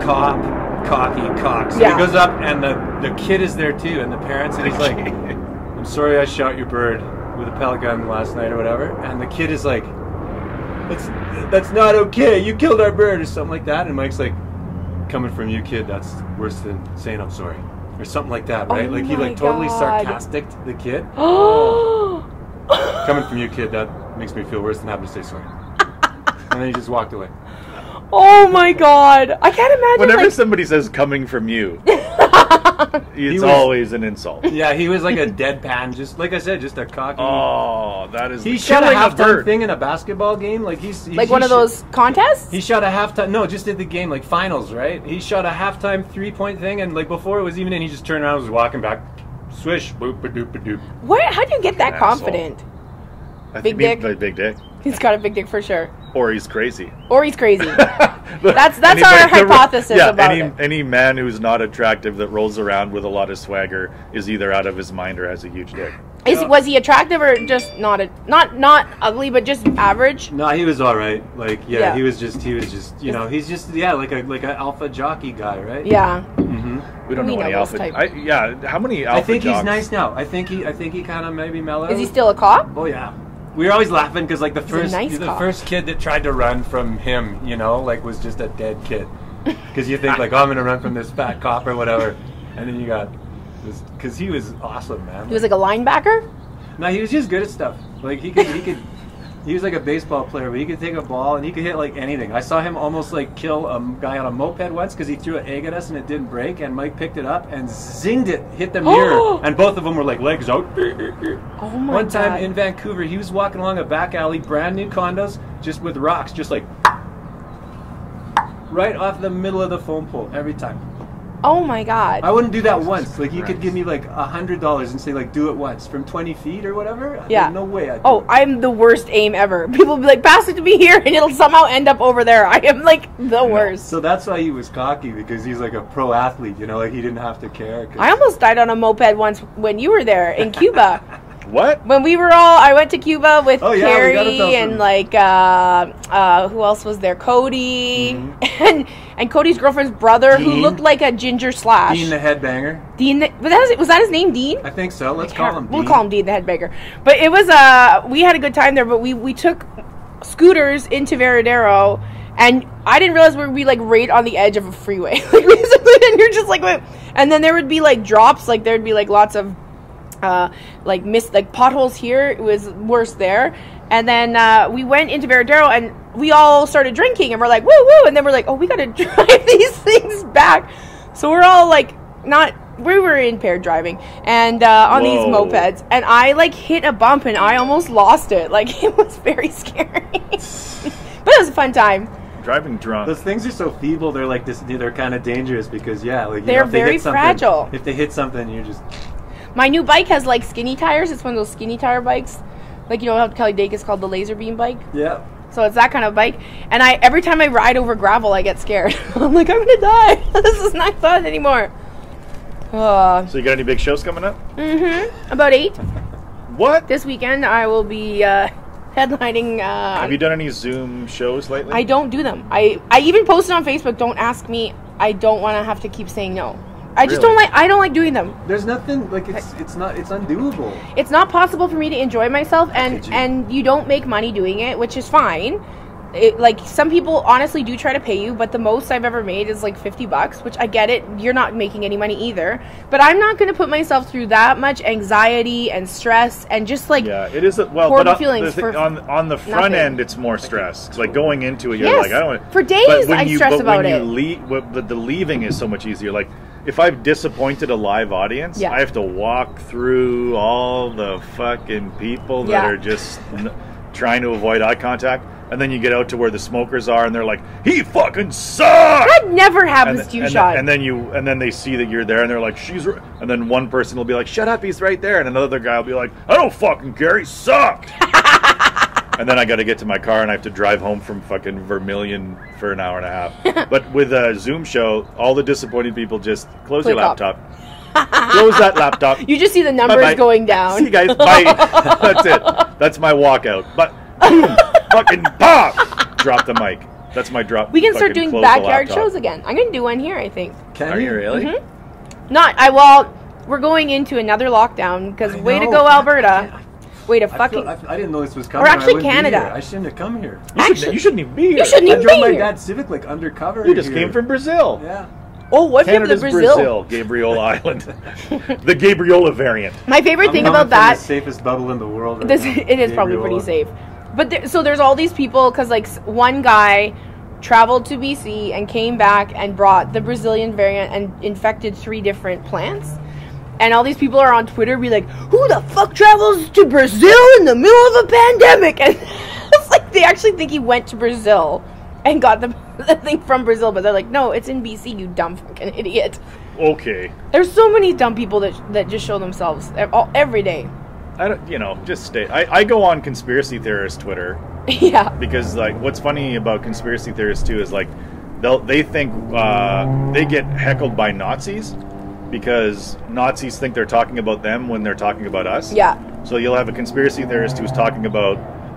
cocky cock. So he goes up, and the kid is there too, and the parents, and he's like, "I'm sorry, I shot your bird with a pellet gun last night or whatever." And the kid is like, "That's not okay. You killed our bird," or something like that. And Mike's like, "Coming from you, kid, that's worse than saying I'm sorry," or something like that, right? Oh like he totally sarcastic to the kid. Coming from you, kid, that makes me feel worse than having to say sorry. And then he just walked away. Oh my god. I can't imagine. Whenever somebody says coming from you, it's always an insult. Yeah, he was like a deadpan, just like I said, just a cocky. Oh, that is. He shot a halftime thing in a basketball game, like he's like one of those contests. He shot a halftime. No, just at the game, like finals, right? He shot a halftime 3-point thing, and like before it was even in, he just turned around, and was walking back, swish, boop, ba doop, ba doop. Where? How do you get that confident? Big dick. Big dick. He's got a big dick for sure. Or he's crazy. That's our hypothesis about it. Any man who's not attractive that rolls around with a lot of swagger is either out of his mind or has a huge dick. Was he attractive or just not ugly, but just average? No, he was all right. Like, he was just, you know, he's just, like a alpha jockey guy, right? Yeah. Mm-hmm. We don't know any alpha. How many alpha? I think jocks? He's nice now. I think he kind of maybe mellowed. Is he still a cop? Oh yeah. We were always laughing because like the first kid that tried to run from him, you know, like was just a dead kid. Because you think like, oh, I'm gonna run from this fat cop or whatever, and then you got this because he was awesome, man. He was like a linebacker. No, he was just good at stuff. Like he was like a baseball player, but he could take a ball and he could hit like anything. I saw him almost like kill a guy on a moped once because he threw an egg at us and it didn't break, and Mike picked it up and zinged it, hit the mirror, and both of them were like legs out. Oh my One time God. in Vancouver, he was walking along a back alley, brand new condos, just with rocks, just like right off the middle of the phone pole every time. Oh my God. I wouldn't do that once. Like you could give me like $100 and say like do it once from 20 feet or whatever. Yeah. No way. I'm the worst aim ever. People will be like, pass it to me here, and it'll somehow end up over there. I am like the worst. So that's why he was cocky, because he's like a pro athlete. You know, like he didn't have to care. I almost died on a moped once when you were there in Cuba. What? When I went to Cuba with Carrie and like who else was there? Cody and Cody's girlfriend's brother, Dean, who looked like a ginger slash. Dean the headbanger. Was that his name, Dean? I think so. Let's call him Dean. We'll call him Dean the headbanger. But it was we had a good time there, but we took scooters into Veradero, and I didn't realize we would be like right on the edge of a freeway. Like and you're just like, wait. And then there would be like drops, like there'd be like lots of like potholes here. It was worse there. And then we went into Veradero and we all started drinking and we're like, woo woo, and then we're like, oh, we gotta drive these things back. So we're all like we were impaired driving and on these mopeds, and I like hit a bump and I almost lost it. Like it was very scary. But it was a fun time. Driving drunk. Those things are so feeble. They're like this. They're kind of dangerous because they're very fragile. If they hit something, you're just. My new bike has like skinny tires. It's one of those skinny tire bikes. Like, you know how Kelly Dake is called the laser beam bike? Yeah. So it's that kind of bike. And every time I ride over gravel, I get scared. I'm like, I'm going to die. This is not fun anymore. So you got any big shows coming up? Mm-hmm. About 8. What? This weekend I will be headlining. Have you done any Zoom shows lately? I don't do them. I even posted on Facebook, don't ask me. I don't want to have to keep saying no. I just don't like doing them. There's nothing like it's undoable. It's not possible for me to enjoy myself, and you don't make money doing it, which is fine. Like some people honestly do try to pay you, but the most I've ever made is like $50, which I get it. You're not making any money either, but I'm not going to put myself through that much anxiety and stress and just like it is horrible feelings. On the front end, it's more stress. Like going into it, you're like, I don't. For days, I stress about it. But the leaving is so much easier. Like, if I've disappointed a live audience, I have to walk through all the fucking people that are just trying to avoid eye contact. And then you get out to where the smokers are, and they're like, "He fucking sucks." That never happens to you, Sean. And then they see that you're there, and they're like, "She's." And then one person will be like, "Shut up, he's right there," and another guy will be like, "I don't fucking care, he sucked." And then I got to get to my car, and I have to drive home from fucking Vermilion for an hour and a half. But with a Zoom show, all the disappointed people just close your laptop. Close that laptop. You just see the numbers going down. See you guys. Bye. That's it. That's my walkout. But boom, fucking pop. Drop the mic. That's my drop. We can start doing backyard shows again. I'm going to do one here, I think. Are you really? Mm-hmm. We're going into another lockdown because way to go, Alberta. Wait a fucking... I didn't know this was coming. Or actually Canada. I shouldn't have come here. You shouldn't even be here. You shouldn't even be here. I drove my dad's Civic like undercover. You just came from Brazil. Yeah. Oh, what from the Brazil? Gabriola Island. The Gabriola variant. My favorite thing about that... the safest bubble in the world. It is probably pretty safe. But so there's all these people, because like one guy traveled to BC and came back and brought the Brazilian variant and infected 3 different plants. And all these people are on Twitter be like, who the fuck travels to Brazil in the middle of a pandemic? And it's like they actually think he went to Brazil and got the thing from Brazil. But they're like, no, it's in BC, you dumb fucking idiot. Okay. There's so many dumb people that just show themselves every day. I don't, just stay. I go on conspiracy theorist Twitter. Yeah. Because like, what's funny about conspiracy theorists too is like, they think they get heckled by Nazis because Nazis think they're talking about them when they're talking about us. Yeah. So you'll have a conspiracy theorist who's talking about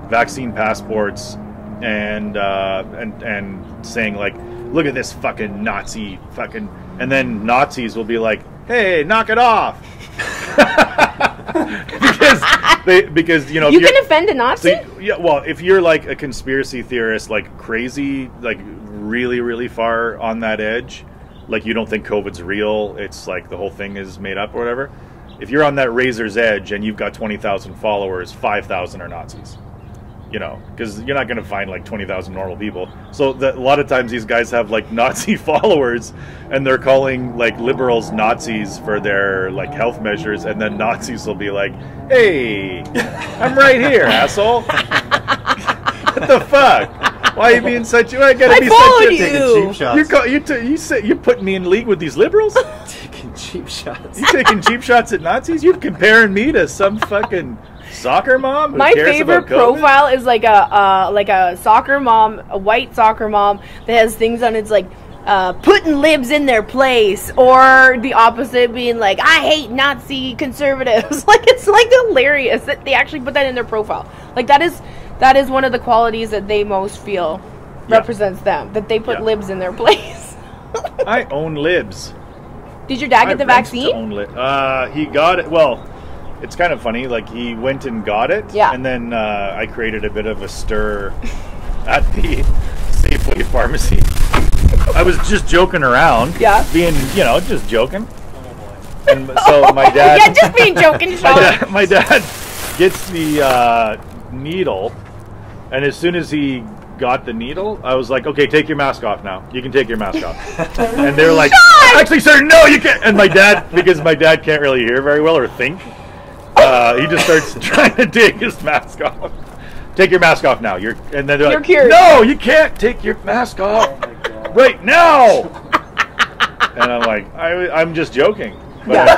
vaccine passports and saying like, look at this fucking Nazi fucking, and then Nazis will be like, hey, knock it off. because you can offend a Nazi. So, yeah, well, if you're like a conspiracy theorist, like crazy, like really, really far on that edge, like you don't think COVID's real, it's like the whole thing is made up or whatever. If you're on that razor's edge and you've got 20,000 followers, 5,000 are Nazis. Because you're not going to find like 20,000 normal people. So a lot of times these guys have like Nazi followers, and they're calling like liberals Nazis for their like health measures, and then Nazis will be like, "Hey, I'm right here, asshole! What the fuck? Why are you being such? I gotta be such a taking cheap shots. You're putting me in league with these liberals? Taking cheap shots. You taking cheap shots at Nazis? You're comparing me to some fucking soccer mom? My favorite profile is like a soccer mom, a white soccer mom that has things on it's like putting libs in their place, or the opposite being like, I hate Nazi conservatives. Like, it's like hilarious that they actually put that in their profile. Like, that is one of the qualities that they most feel represents them, that they put libs in their place. I own libs. Did your dad get the vaccine? He got it. Well, it's kind of funny. Like, he went and got it, and then I created a bit of a stir at the Safeway pharmacy. I was just joking around, being, just joking. And so my dad, just being joking. My dad gets the needle, and as soon as he got the needle, I was like, "Okay, take your mask off now. You can take your mask off." And they're like, "Actually, sir, no, you can't." And my dad, because my dad can't really hear very well or think. He just starts trying to take his mask off. Take your mask off now. And then they're like, cured. No, you can't take your mask off right now. And I'm like, I'm just joking. But,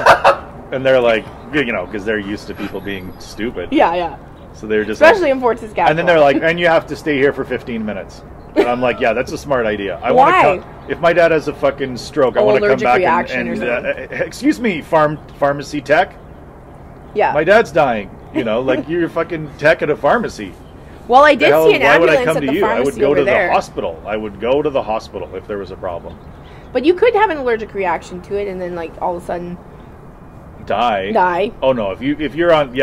and they're like, because they're used to people being stupid. Yeah. So they're just especially in Fort Saskatchewan. And then they're like, and you have to stay here for 15 minutes. And I'm like, yeah, that's a smart idea. Why? If my dad has a fucking stroke, I want to come back and excuse me, pharmacy tech. Yeah. My dad's dying. Like you're fucking tech at a pharmacy. Well, I did see an ambulance Why would I come at to the you? I would pharmacy go to there. the hospital. I would go to the hospital if there was a problem. But you could have an allergic reaction to it, and then like all of a sudden die. Oh no! If you're on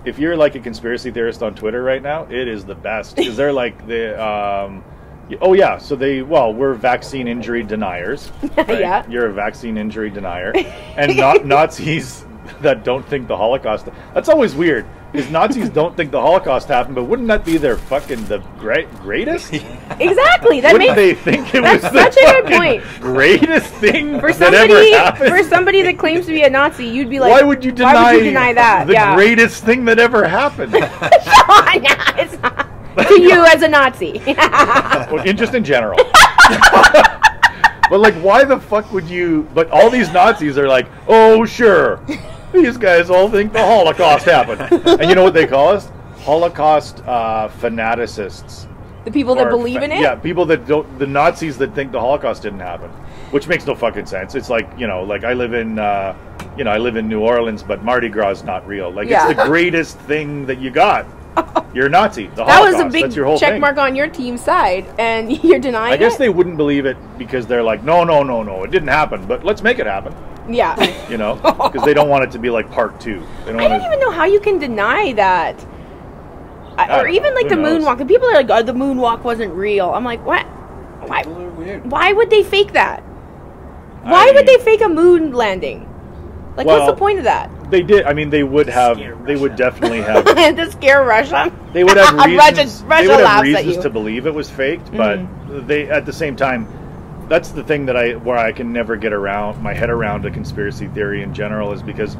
if you're like a conspiracy theorist on Twitter right now, it is the best because they're like so we're vaccine injury deniers. Right? Yeah. You're a vaccine injury denier, and Nazis that don't think the Holocaust. That's always weird. Because Nazis don't think the Holocaust happened, but wouldn't that be their fucking the greatest? Exactly. Wouldn't they think it was the such a good point. Greatest thing ever happened? For somebody that claims to be a Nazi, you'd be like, why would you deny that? The greatest thing that ever happened? Sean, it's not. To you as a Nazi. Well, just in general. But like, why the fuck would you? But all these Nazis are like, oh sure. These guys all think the Holocaust happened. And you know what they call us? Holocaust fanaticists. The people that believe in it? Yeah, people that don't, the Nazis that think the Holocaust didn't happen. Which makes no fucking sense. It's like, like I live in, I live in New Orleans, but Mardi Gras is not real. Like, it's the greatest thing that you got. You're a Nazi. The Holocaust. That was a big check mark on your team's side, and you're denying it? I guess they wouldn't believe it because they're like, no, it didn't happen, but let's make it happen. Yeah. Because they don't want it to be like part 2. I don't even know how you can deny that. Or even like the moonwalk. The people are like, the moonwalk wasn't real. I'm like, what? Why? People are weird. Why would they fake that? Why would they fake a moon landing? Like, what's the point of that? They did. I mean, they would have. They would definitely have. To scare Russia. They would have reasons. Russia they would have reasons reasons to believe it was faked, but they, at the same time, that's the thing where I can never get my head around a conspiracy theory in general is because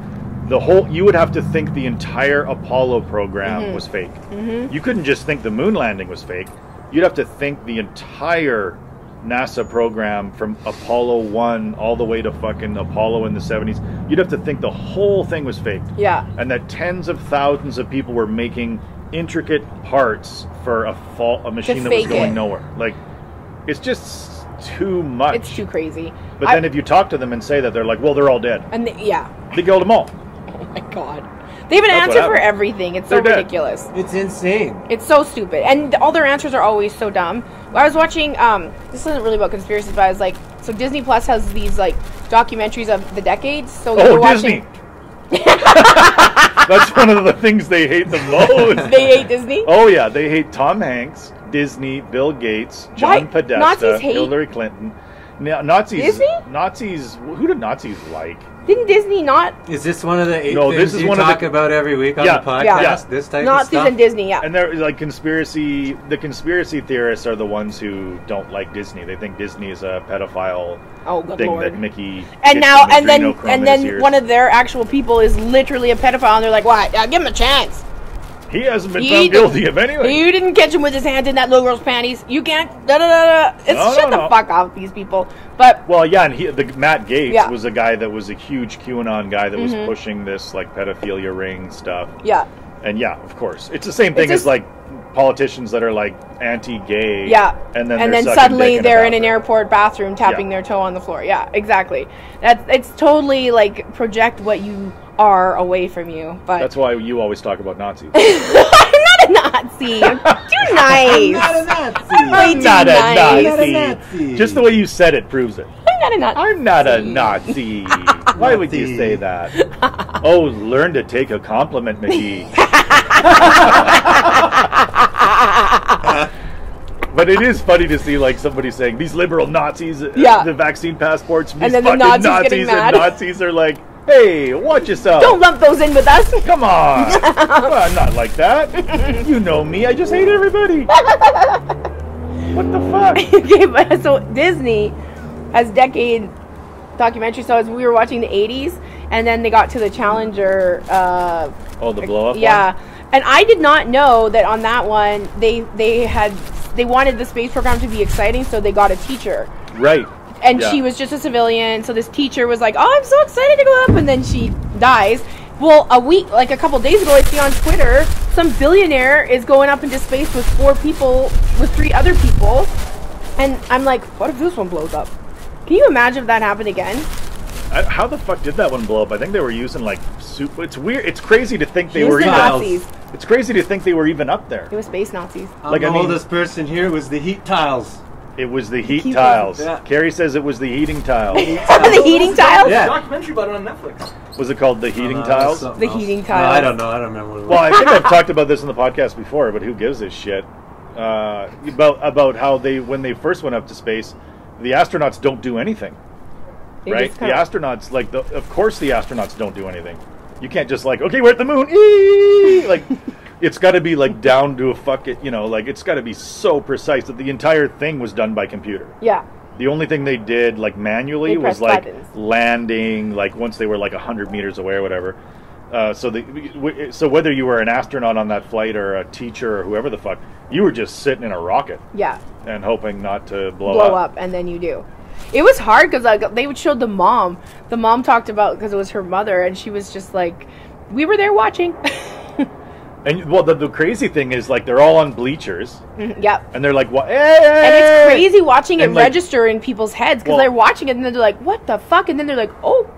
you would have to think the entire Apollo program was fake. You couldn't just think the moon landing was fake. You'd have to think the entire NASA program from Apollo 1 all the way to fucking Apollo in the 70s, you'd have to think the whole thing was fake. Yeah. And that tens of thousands of people were making intricate parts for a machine that was going nowhere. Like, it's just too much. It's too crazy. But then if you talk to them and say that, they're like, well, they're all dead. And they killed them all. Oh my God. They have an answer for everything. It's so ridiculous. It's insane. It's so stupid. And all their answers are always so dumb. I was watching, this isn't really about conspiracies, but I was like, so Disney Plus has these, like, documentaries of the decades. So Disney! That's one of the things they hate the most. They hate Disney? Oh, yeah. They hate Tom Hanks, Disney, Bill Gates, John Podesta, Hillary Clinton. Nazis. Disney? Nazis. Who did Nazis like? Didn't Disney not? Is this one of the 8 things you talk about every week on the podcast? Yeah. This type Nazis of stuff? and Disney, yeah. And they're like the conspiracy theorists are the ones who don't like Disney. They think Disney is a pedophile thing that Mickey and then one of their actual people is literally a pedophile, and they're like, "What? Give him a chance." He hasn't been found guilty of anything. You didn't catch him with his hand in that little girl's panties. You can't. Shut the fuck off, these people. But and Matt Gaetz was a guy that was a huge QAnon guy that was pushing this like pedophilia ring stuff. Yeah. And of course, it's the same thing as like politicians that are like anti-gay. Yeah. And then suddenly they're in an airport bathroom tapping their toe on the floor. Yeah, exactly. It's totally like project what you are away from you. But that's why you always talk about Nazis. I'm not a Nazi. I'm too nice. I'm not a Nazi. Just the way you said it proves it. I'm not a Nazi. I'm not a Nazi. Why would you say that? Oh, learn to take a compliment, McGee. But it is funny to see like somebody saying these liberal Nazis, the vaccine passports, these then fucking the Nazis and Nazis are like, hey, watch yourself. Don't lump those in with us. Come on. Well, I'm not like that. You know me. I just hate everybody. What the fuck? Okay, but so Disney has decade documentary. So as we were watching the 80s, and then they got to the Challenger. The blow up. Yeah, one? And I did not know that on that one they wanted the space program to be exciting, so they got a teacher. Right. And she was just a civilian, so this teacher was like, "Oh, I'm so excited to go up," and then she dies. Well, a couple days ago, I see on Twitter, some billionaire is going up into space with 3 other people, and I'm like, what if this one blows up? Can you imagine if that happened again? How the fuck did that one blow up? I think they were using like soup. It's weird. It's crazy to think they were Nazis. It's crazy to think they were even up there. It was space Nazis. The oldest person here was the heat tiles. It was the heat tiles. Yeah. Carrie says it was the heating tiles. The heating tiles? Yeah. There's a documentary about it on Netflix. Was it called The Heating Tiles? The Heating Tiles. No, I don't know. I don't remember what it was. Well, I think I've talked about this in the podcast before, but who gives a shit? About how when they first went up to space, the astronauts don't do anything. Right? The astronauts, of course the astronauts don't do anything. You can't just okay, we're at the moon. Like, it's got to be down to a it's got to be so precise that the entire thing was done by computer. Yeah. The only thing they did manually was landing, once they were 100 meters away or whatever. So whether you were an astronaut on that flight or a teacher or whoever the fuck, you were just sitting in a rocket. Yeah. And hoping not to blow up, and then you do. It was hard because they would show the mom. The mom talked about, because it was her mother, and she was just like, we were there watching. And the crazy thing is they're all on bleachers. Yep. And they're like, what? And it's crazy watching it register in people's heads because they're watching it and then they're like, what the fuck? And then they're like, oh,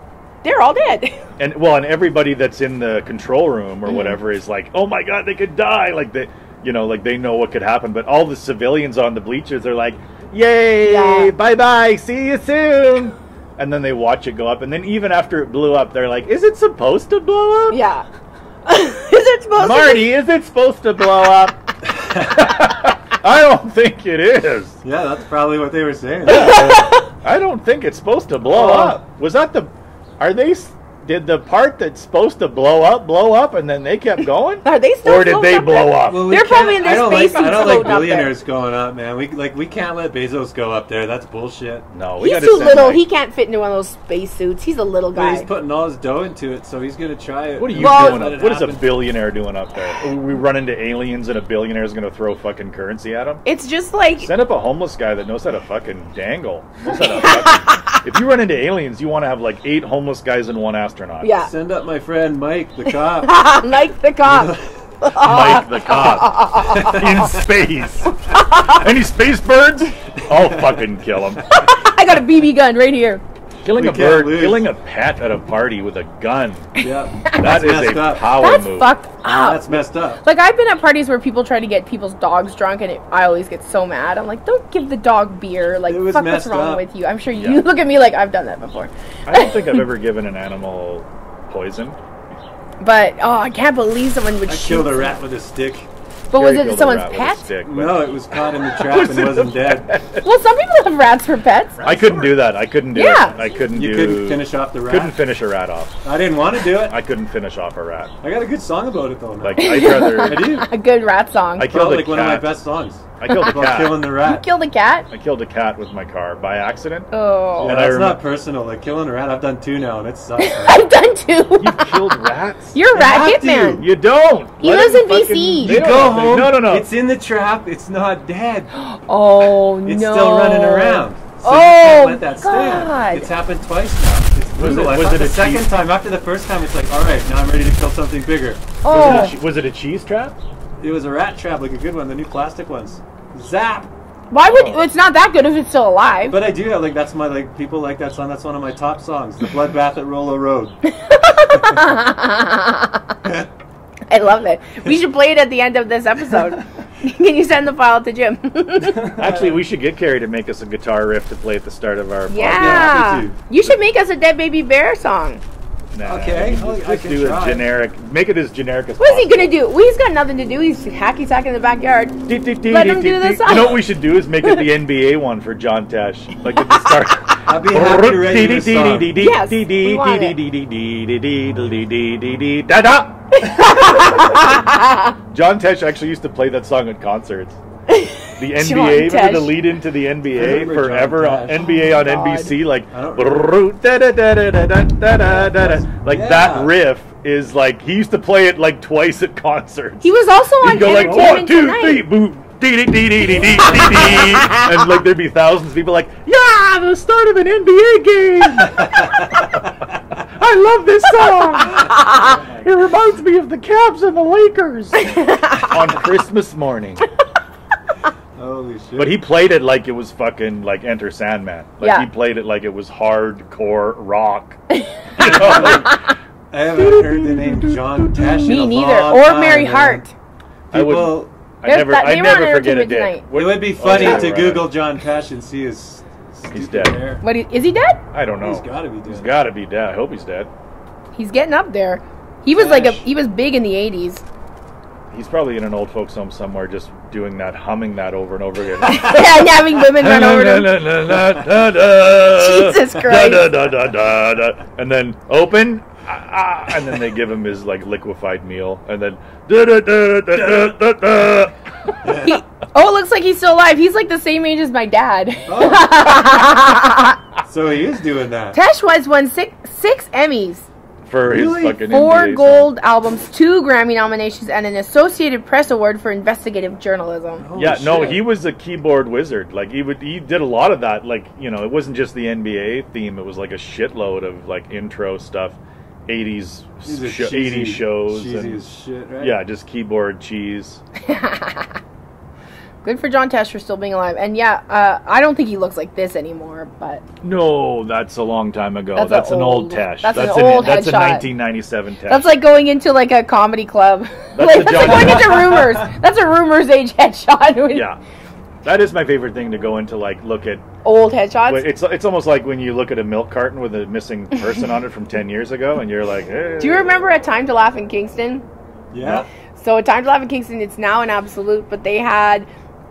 they're all dead. And everybody that's in the control room or whatever is like, oh my god, they could die. They know what could happen. But all the civilians on the bleachers are like, yay, bye-bye, see you soon. And then they watch it go up. And then even after it blew up, they're like, is it supposed to blow up? Yeah. Is it supposed Marty, is it supposed to blow up? I don't think it is. Yeah, that's probably what they were saying. I don't think it's supposed to blow up. Was that are they Did the part that's supposed to blow up, and then they kept going? Are they still? Or did they blow up? Well, they're probably in their space suits. I don't like billionaires going up, man. We can't let Bezos go up there. That's bullshit. No, he's too little. He can't fit into one of those space suits. He's a little guy. Well, he's putting all his dough into it, so he's gonna try it. What are you doing up? What is a billionaire doing up there? We run into aliens, and a billionaire is gonna throw fucking currency at him? It's just like send up a homeless guy that knows how to fucking dangle. If you run into aliens, you want to have like 8 homeless guys and 1 astronaut. Yeah. Send up my friend Mike the cop. Mike the cop. Mike the cop. In space. Any space birds? I'll fucking kill him. I got a BB gun right here. Killing a bird, killing a pet at a party with a gun. Yeah. That is a power move. That's fucked up. That's messed up. Like, I've been at parties where people try to get people's dogs drunk, and I always get so mad. I'm like, don't give the dog beer. Like, fuck, what's wrong with you? I'm sure you look at me like I've done that before. I don't think I've ever given an animal poison. But, I can't believe someone would shoot. I killed a rat with a stick. But was it someone's pet? No, it was caught in the trap and wasn't dead. Well, some people have rats for pets. I couldn't do that. I couldn't do it. I couldn't couldn't finish off the rat? Couldn't finish a rat off. I didn't want to do it. I couldn't finish off a rat. I got a good song about it, though. Like, I'd rather... I do. A good rat song. I killed a cat. One of my best songs. I killed a cat. Killing the rat. You killed a cat? I killed a cat with my car by accident. Oh. Yeah, that's not personal. Like, killing a rat, I've done 2 now, and it sucks. I've done 2. You've killed rats? You're a rat hitman. You don't. He lives in BC. You go home. No. It's in the trap. It's not dead. Oh, no. It's still running around. So you can't let that stand. God. It's happened twice now. It's brutal. Was it the second time? After the first time, it's like, all right, now I'm ready to kill something bigger. Oh. Was it a cheese trap? It was a rat trap, like a good one, the new plastic ones. Zap! Why would it's not that good if it's still alive? But I do have that's my people like that song. That's one of my top songs, The Bloodbath at Rollo Road. I love it. We should play it at the end of this episode. Can you send the file to Jim? Actually, we should get Carrie to make us a guitar riff to play at the start of our podcast. Yeah. You should make us a Dead Baby Bear song. Nah, okay, I can do a generic. Make it as generic as possible. What is he gonna do? Well, he's got nothing to do. He's hacky sack in the backyard. Let him do the song. You know what we should do is make it the NBA one for John Tesh, like at the start. I'd be happy to write you a song. Yes, we want it. John Tesh actually used to play that song at concerts. The NBA, remember the lead into the NBA forever on NBA on NBC, like that riff is like he used to play it like twice at concerts. He was also on Entertainment like 1, 2, 3, boom, and like there'd be thousands of people like, yeah, the start of an NBA game. I love this song. It reminds me of the Cavs and the Lakers on Christmas morning. Holy shit. But he played it like it was fucking like Enter Sandman. Like he played it like it was hardcore rock. You know, like, I haven't heard the name John Tesh. Me neither. Or Mary Hart. I never forget a day. It would be funny to Google John Tesh and see his he's dead. Hair. What is he dead? I don't know. He's got to be dead. He's got to be dead. I hope he's dead. He's getting up there. He was he was big in the 80s. He's probably in an old folks home somewhere just doing that, humming that over and over again. Yeah, and having women run over him. Jesus Christ. And then open, and then they give him his like liquefied meal, and then it looks like he's still alive. He's like the same age as my dad. Oh. So he is doing that. Tesh won six Emmys. For his fucking 4 gold albums, 2 Grammy nominations, and an Associated Press Award for investigative journalism. He was a keyboard wizard. Like he did a lot of that. Like it wasn't just the NBA theme. It was like a shitload of like intro stuff, 80s shows. Cheesy as shit, right? Yeah, just keyboard cheese. Good for John Tesh for still being alive. And I don't think he looks like this anymore, but... No, that's a long time ago. That's an old Tesh. That's an old That's headshot. a 1997 Tesh. That's like going into like a comedy club. That's like going into Rumors. That's a Rumors age headshot. Yeah. That is my favorite thing to go into, like, look at... Old headshots? It's almost like when you look at a milk carton with a missing person on it from 10 years ago, and you're like, hey. Do you remember A Time to Laugh in Kingston? Yeah. So A Time to Laugh in Kingston, it's now an Absolute, but they had...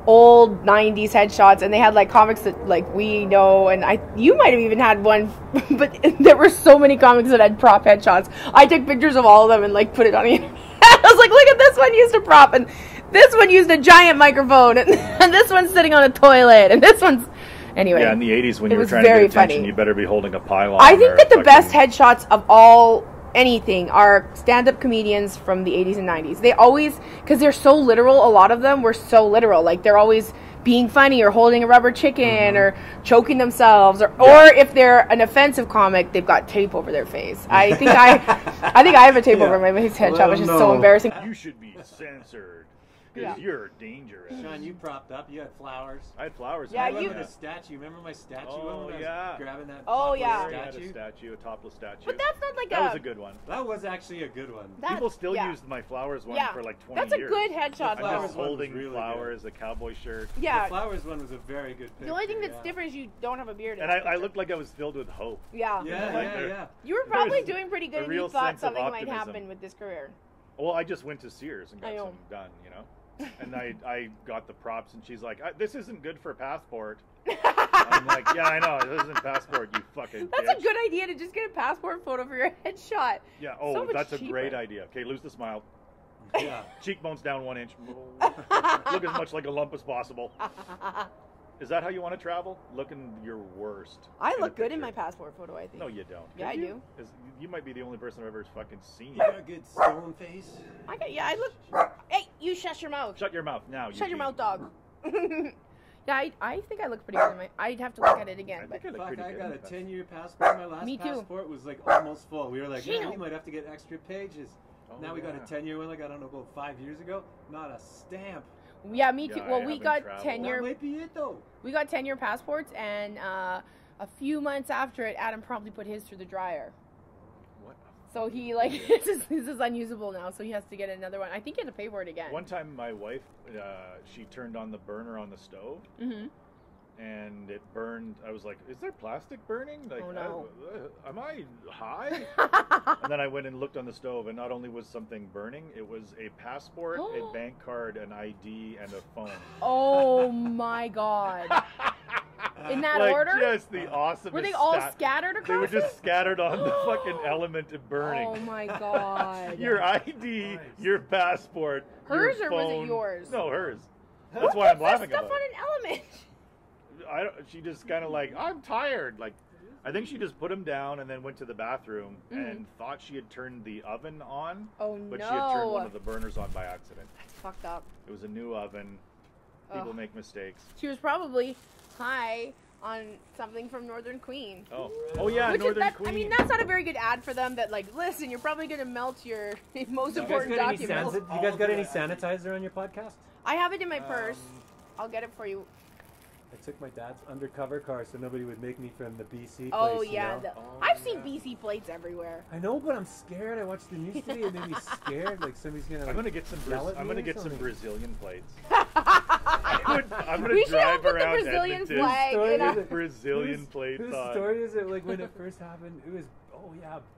old 90s headshots, and they had like comics that like we know, and you might have even had one, but there were so many comics that had prop headshots. I took pictures of all of them and like put it on the internet. I was like, look at this one used a prop, and this one used a giant microphone, and this one's sitting on a toilet, and this one's anyway. Yeah, in the 80s when you were trying to get attention, funny. You better be holding a pylon. I think that the best headshots of all anything are stand-up comedians from the 80s and 90s. They always, because they're so literal, a lot of them were so literal. Like, they're always being funny or holding a rubber chicken or choking themselves, or if they're an offensive comic, they've got tape over their face. I think I have a tape over my face headshot, which is so embarrassing. You should be censored. Because you're dangerous. Sean, you propped up. You had flowers. I had flowers. Yeah, you had a statue. Remember my statue? Oh, yeah. Grabbing that. Oh, yeah. I had a statue, a topless statue. But that's not like that was a good one. That was actually a good one. People still used my flowers one for like 20 years. That's a good headshot. I was holding flowers, a cowboy shirt. Yeah. The flowers one was a very good picture. The only thing that's different is you don't have a beard. And I looked like I was filled with hope. Yeah. Yeah. You were probably doing pretty good if you thought something might happen with this career. Well, I just went to Sears and got something done, you know. And I got the props, and she's like, "This isn't good for passport." I'm like, "Yeah, I know. This isn't passport, you fucking That's bitch. a good idea to just get a passport photo for your headshot. Yeah, that's a great idea. Okay, lose the smile. Yeah. Cheekbones down 1 inch. Look as much like a lump as possible. Is that how you want to travel? Looking your worst. I look good in my passport photo, I think. No, you don't. Yeah, I do. You might be the only person I've ever fucking seen. You got a good stone face. I look. Hey, you shut your mouth. Shut your mouth now. Shut your mouth, dog. Yeah, I think I look pretty good in my. I'd have to look at it again. I got a 10-year passport. My last passport was like almost full. We were like, we might have to get extra pages. Now we got a 10-year one, like I don't know, about 5 years ago. Not a stamp. Yeah, me too. Yeah, well, we got 10-year. That might be it though. We got 10-year passports, and a few months after it, Adam promptly put his through the dryer. What? So he like this is unusable now, so he has to get another one. I think he had to pay for it again. One time, my wife, she turned on the burner on the stove, and it burned. I was like, "Is there plastic burning? Like, oh no, am I high?" And then I went and looked on the stove, and not only was something burning, it was a passport, a bank card, an ID, and a phone. Oh my god! In that order? Just the awesome. Were they all scattered across? They were just scattered on the fucking element of burning. Oh my god! Your ID, your passport, hers your or phone. was it yours? No, hers. That's why I'm laughing stuff about it. on an element. She just kind of like, I'm tired. Like, I think she just put him down and then went to the bathroom and thought she had turned the oven on. Oh no! But she had turned one of the burners on by accident. That's fucked up. It was a new oven. People make mistakes. She was probably high on something from Northern Queen. Oh yeah, Northern Queen. I mean, that's not a very good ad for them. That like, listen, you're probably going to melt your most important documents. You guys got any sanitizer on your podcast? I have it in my purse. I'll get it for you. I took my dad's undercover car so nobody would make me from the BC place. Oh yeah, I've seen BC plates everywhere. I know, but I'm scared. I watched the news today. It made me scared. Like somebody's gonna. Like, I'm gonna get some. I'm gonna get some Brazilian plates. I'm gonna we should drive put around the Brazilian Edmonton flag. with Brazilian plates whose on. story is it? Like when it first happened, it was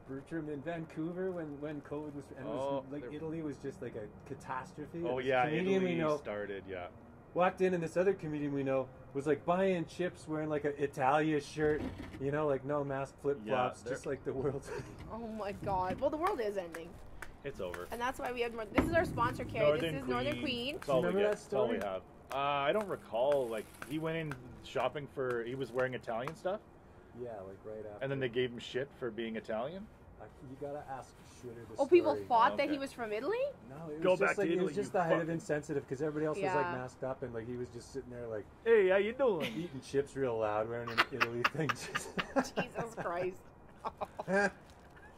Bertram in Vancouver when COVID was, and it was like Italy was just like a catastrophe. Oh yeah, Italy started. Yeah. Walked in, and this other comedian we know was like buying chips, wearing like an Italia shirt, you know, like no mask, flip flops, just like the world's. Oh my god! Well, the world is ending. It's over. And that's why we have more. This is our sponsor, Carrie. This is Northern Queen. Remember that story? That's all we have. I don't recall. Like he went in shopping for. He was wearing Italian stuff. Yeah, like right after. And then they gave him shit for being Italian. You gotta ask Shooter the story. People thought that he was from Italy? No, it was just like Italy, it was just the height of insensitive because everybody else was like masked up and like he was just sitting there like, hey, how you doing? Eating chips real loud, wearing an Italy thing. Jesus Christ.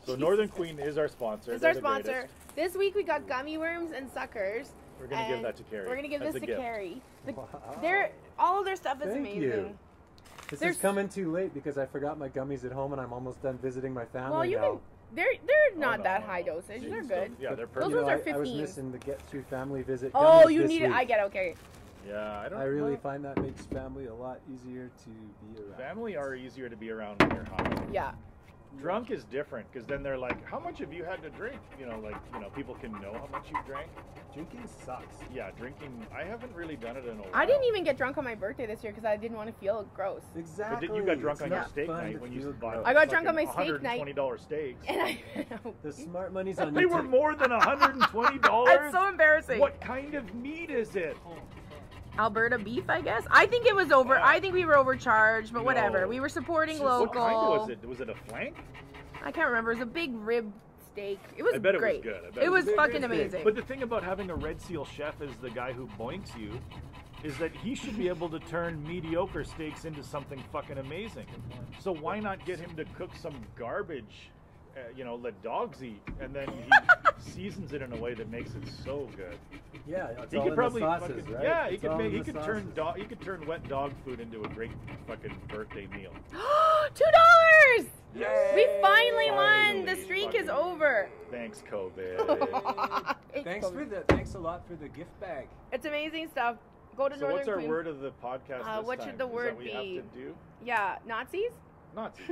So Northern Queen is our sponsor. It's our sponsor. This week we got gummy worms and suckers. We're gonna give that to Carrie. We're gonna give this to Carrie. All of their stuff is amazing. You. This is coming too late because I forgot my gummies at home and I'm almost done visiting my family now. They're not that high dosage. They're good. Yeah, they're perfect. Those ones are 15. I was missing the get through family visit. Oh, you need it. I get okay. Yeah, I really find that makes family a lot easier to be around. Family are easier to be around when you're high. Yeah. Drunk is different because then they're like, "How much have you had to drink?" People can know how much you drank. Drinking sucks. Yeah, drinking. I haven't really done it in a while. I didn't even get drunk on my birthday this year because I didn't want to feel gross. Exactly. But you got drunk on your steak night when you bought. I got drunk on my steak night. $120 steaks. And the smart money's on. They were more than $120. That's so embarrassing. What kind of meat is it? Alberta beef, I guess. I think it was over. I think we were overcharged, but whatever. We were supporting local. What kind was it? Was it a flank? I can't remember. It was a big rib steak. It was I bet great. It was good. It was fucking amazing. But the thing about having a Red Seal chef as the guy who boinks you is that he should be able to turn mediocre steaks into something fucking amazing. So why not get him to cook some garbage? Let dogs eat, and then he seasons it in a way that makes it so good. Yeah, he could probably sauces, right? Yeah, he could turn wet dog food into a great fucking birthday meal. $2! Yay! We finally won. The streak is over. Thanks, COVID. Thanks a lot for the gift bag. It's amazing stuff. Go to So Northern what's our Queen. word of the podcast? What should the word be? be? Have to do? Yeah, Nazis. Nazi.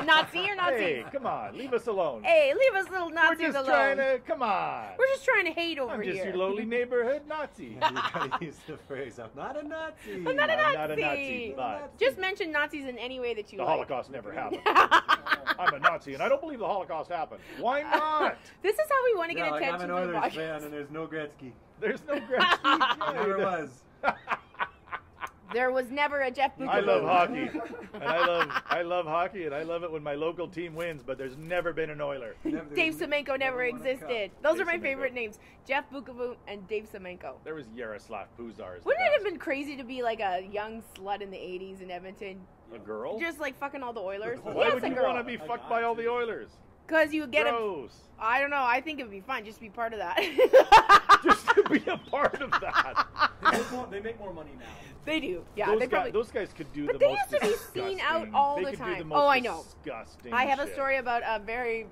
Nazi or Nazis? Hey, come on, leave us alone. Hey, leave us little Nazis alone. Come on. We're just trying to hate over here. I'm just your lowly neighborhood Nazi. You gotta use the phrase, I'm not a Nazi. I'm not a Nazi. I'm not a Nazi, but just mention Nazis in any way that you the like. Holocaust never happened. I'm a Nazi, and I don't believe the Holocaust happened. Why not? This is how we want to get attention. I'm an Oilers fan, and there's no Gretzky. There's no Gretzky. There was. There was never a Jeff Buckley. I love hockey, and I love hockey, and I love it when my local team wins. But there's never been an Oiler. Dave Semenko never existed. Those are my favorite names: Jeff Buckley and Dave Semenko. There was Yaroslav Puzar. Wouldn't it have been crazy to be like a young slut in the '80s in Edmonton? A girl? Just like fucking all the Oilers. Why would you want to be fucked by all the Oilers? Because you get Gross. I don't know. I think it would be fun just to be part of that. Just to be a part of that. They make more money now. They do. Yeah, those guys could do but the they most used to be seen out all the time. I know. Disgusting. I have a story about a very.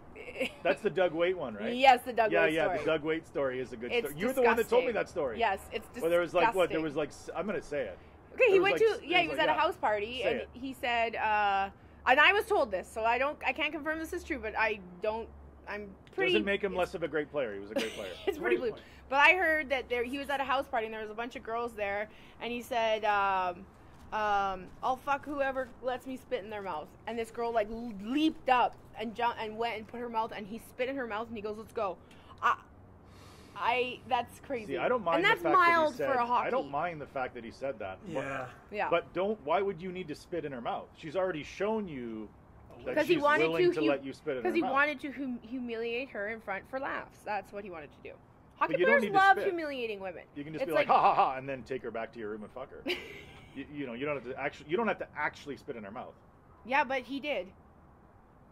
That's the Doug Waite one, right? Yes, the Doug Waite story. Yeah, the Doug Waite story is a good story. It's You're the one that told me that story. Yes, it's disgusting. Well, there was like what? There was like I'm gonna say it. Okay, he went to he was at a house party and he said, and I was told this, so I can't confirm this is true, but I'm pretty. Doesn't make him less of a great player. He was a great player. It's pretty blue. But I heard that he was at a house party and there was a bunch of girls there, and he said, "I'll fuck whoever lets me spit in their mouth." And this girl like leaped up and jumped and went and put her mouth, and he spit in her mouth, and he goes, "Let's go." That's crazy. See, I don't mind. And that's the fact mild that he said, for a hockey. I don't mind the fact that he said that. Yeah. But why would you need to spit in her mouth? She's already shown you. Because he wanted to let you spit in her mouth. Because he wanted to humiliate her in front for laughs. That's what he wanted to do. Hockey you players love humiliating women. You can just be like ha ha ha, and then take her back to your room and fuck her. you don't have to actually spit in her mouth. Yeah, but he did.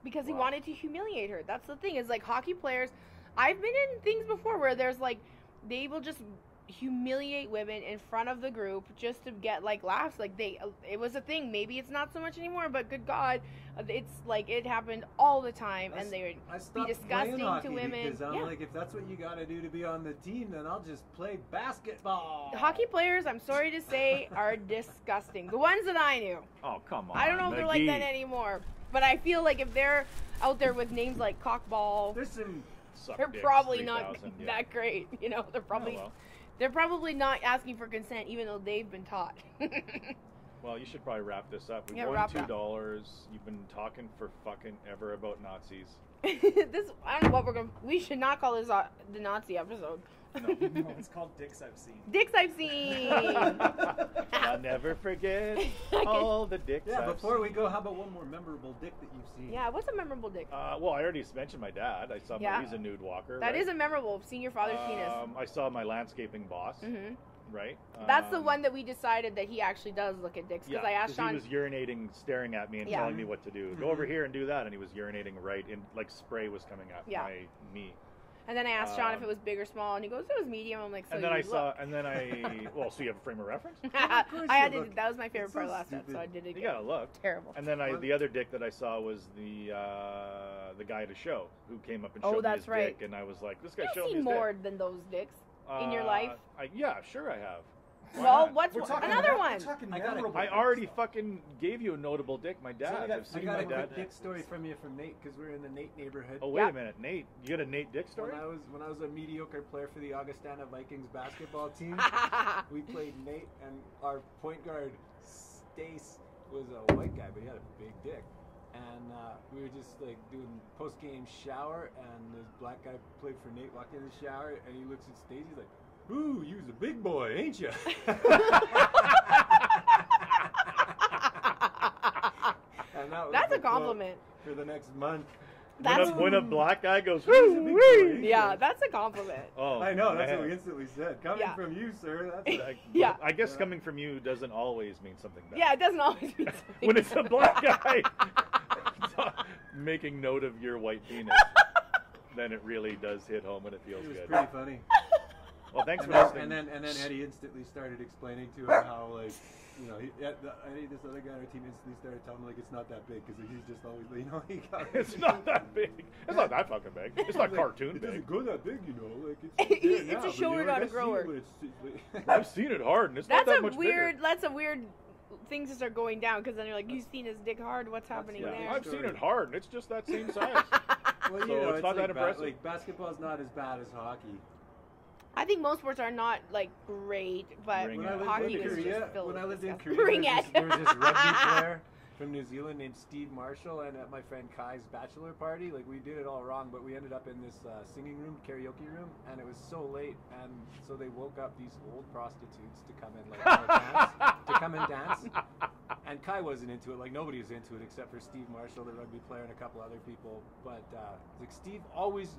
Because he wanted to humiliate her. That's the thing. Is like hockey players. I've been in things before where there's like they will just humiliate women in front of the group just to get like laughs. Like it was a thing. Maybe it's not so much anymore, but good God, it's like it happened all the time, and they would be disgusting to women. Because I'm like, if that's what you got to do to be on the team, then I'll just play basketball. Hockey players, I'm sorry to say, are disgusting. The ones that I knew. Oh come on! I don't know if they're like that anymore, but I feel like if they're out there with names like cockball, they're probably not that great. You know, they're probably. They're probably not asking for consent, even though they've been taught. Well, you should probably wrap this up. We won $2. You've been talking for fucking ever about Nazis. I don't know what we should not call this the Nazi episode. No, it's called Dicks I've Seen. Dicks I've Seen. I'll never forget all the dicks I've seen. Before we go, how about one more memorable dick that you've seen? Yeah, what's a memorable dick? Well, I already mentioned my dad. I saw he's a nude walker. That is a memorable. Seeing your father's penis. I saw my landscaping boss. Mm-hmm. Right? That's the one that we decided that he actually does look at dicks. Because I asked Sean. He was urinating, staring at me and telling me what to do. Go over here and do that. And he was urinating right in, like spray was coming at me. And then I asked Sean if it was big or small, and he goes, "It was medium." I'm like, "So well, so you have a frame of reference?" That was my favorite part of last episode, so I did it again. You gotta look. Terrible. And then the other dick that I saw was the guy at a show who came up and showed me his dick, and I was like, "This guy showed me his dick." You've seen more than those dicks in your life? Yeah, sure I have. Well, what's another one? I already fucking gave you a notable dick. My dad. I got a quick dick story from you from Nate because we're in the Nate neighborhood. Oh wait a minute, Nate. You got a Nate dick story? When I was a mediocre player for the Augustana Vikings basketball team, we played Nate, and our point guard Stace was a white guy, but he had a big dick. And we were just like doing post-game shower, and this black guy played for Nate, walked in the shower, and he looks at Stacey like, "Ooh, you's a big boy, ain't you?" And that's a compliment. For the next month. When a black guy goes, "Woo!" Yeah, that's a compliment. Oh, I know. That's what we instantly said. Coming from you, sir. That's yeah. I guess coming from you doesn't always mean something bad. Yeah, it doesn't always mean something when it's a black guy making note of your white penis, then it really does hit home and it feels good. It was pretty funny. Well, thanks for listening. And then Eddie instantly started explaining to him how, like, you know, Eddie, this other guy on our team instantly started telling him, like, it's not that big because he's just always, you know, it's not that big. It's not that fucking big. It's not cartoon big. It doesn't go that big, you know. Like, it's a shower, not a grower. I've seen it hard, and it's not that much bigger. That's a weird thing to start going down because then you're like, you've seen his dick hard. What's happening there? I've seen it hard, and it's just that same size. Well, you know, it's not that impressive. Like, basketball's not as bad as hockey. I think most sports are not like great, but hockey is just filled. When I lived in Korea, there was this rugby player from New Zealand named Steve Marshall, and at my friend Kai's bachelor party, like, we did it all wrong, but we ended up in this singing room, karaoke room, and it was so late, and so they woke up these old prostitutes to come and dance, and Kai wasn't into it. Like, nobody was into it except for Steve Marshall, the rugby player, and a couple other people. But like, Steve always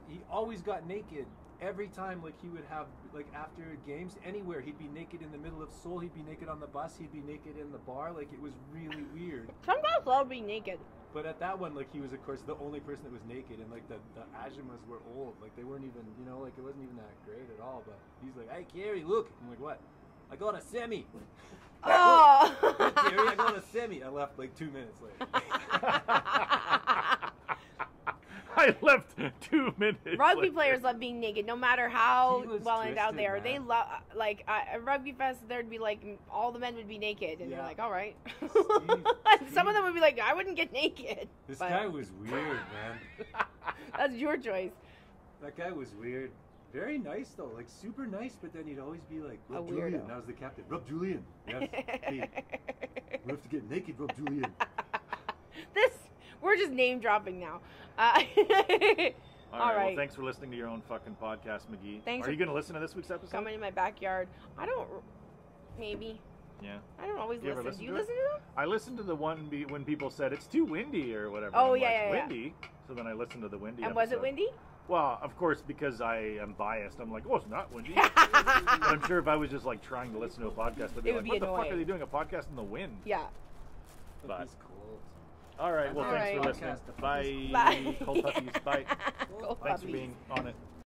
got naked. Every time, like, he would have, like, after games, anywhere, he'd be naked in the middle of Seoul, he'd be naked on the bus, he'd be naked in the bar. Like, it was really weird. Some guys love being naked. But at that one, like, he was, of course, the only person that was naked, and, like, the Ajumas were old. Like, they weren't even, you know, like, it wasn't even that great at all. But he's like, "Hey, Carrie, look." I'm like, "What?" "I got a semi." Oh! "Hey, Carrie, I got a semi." I left, like, 2 minutes later. I left 2 minutes. Rugby players love being naked, no matter how well endowed they are. Man. They love, like, at Rugby Fest, there'd be like all the men would be naked, and they're like, "All right." Some of them would be like, "I wouldn't get naked." This guy was weird, man. That's your choice. That guy was weird. Very nice though, like super nice. But then he'd always be like, "Rub Julian." That was the captain. "Rub Julian." Yes. Hey, we have to get naked. Rub Julian. We're just name dropping now. All right. Well, thanks for listening to your own fucking podcast, McGee. Are you going to listen to this week's episode? Coming in my backyard. I don't. Maybe. Yeah. I don't always listen. Do you listen to them? I listened to the one when people said it's too windy or whatever. Oh, yeah. Windy. So then I listened to the windy. And episode. Was it windy? Well, of course, because I am biased, I'm like, "Oh, it's not windy." But I'm sure if I was just like trying to listen to a podcast, I'd be like, "What the fuck are they doing? A podcast in the wind?" Yeah. But it's cool. All right. Well, thanks for listening. Bye. Bye. Cold puppies. Bye. Cold Thanks puppies. for being on it.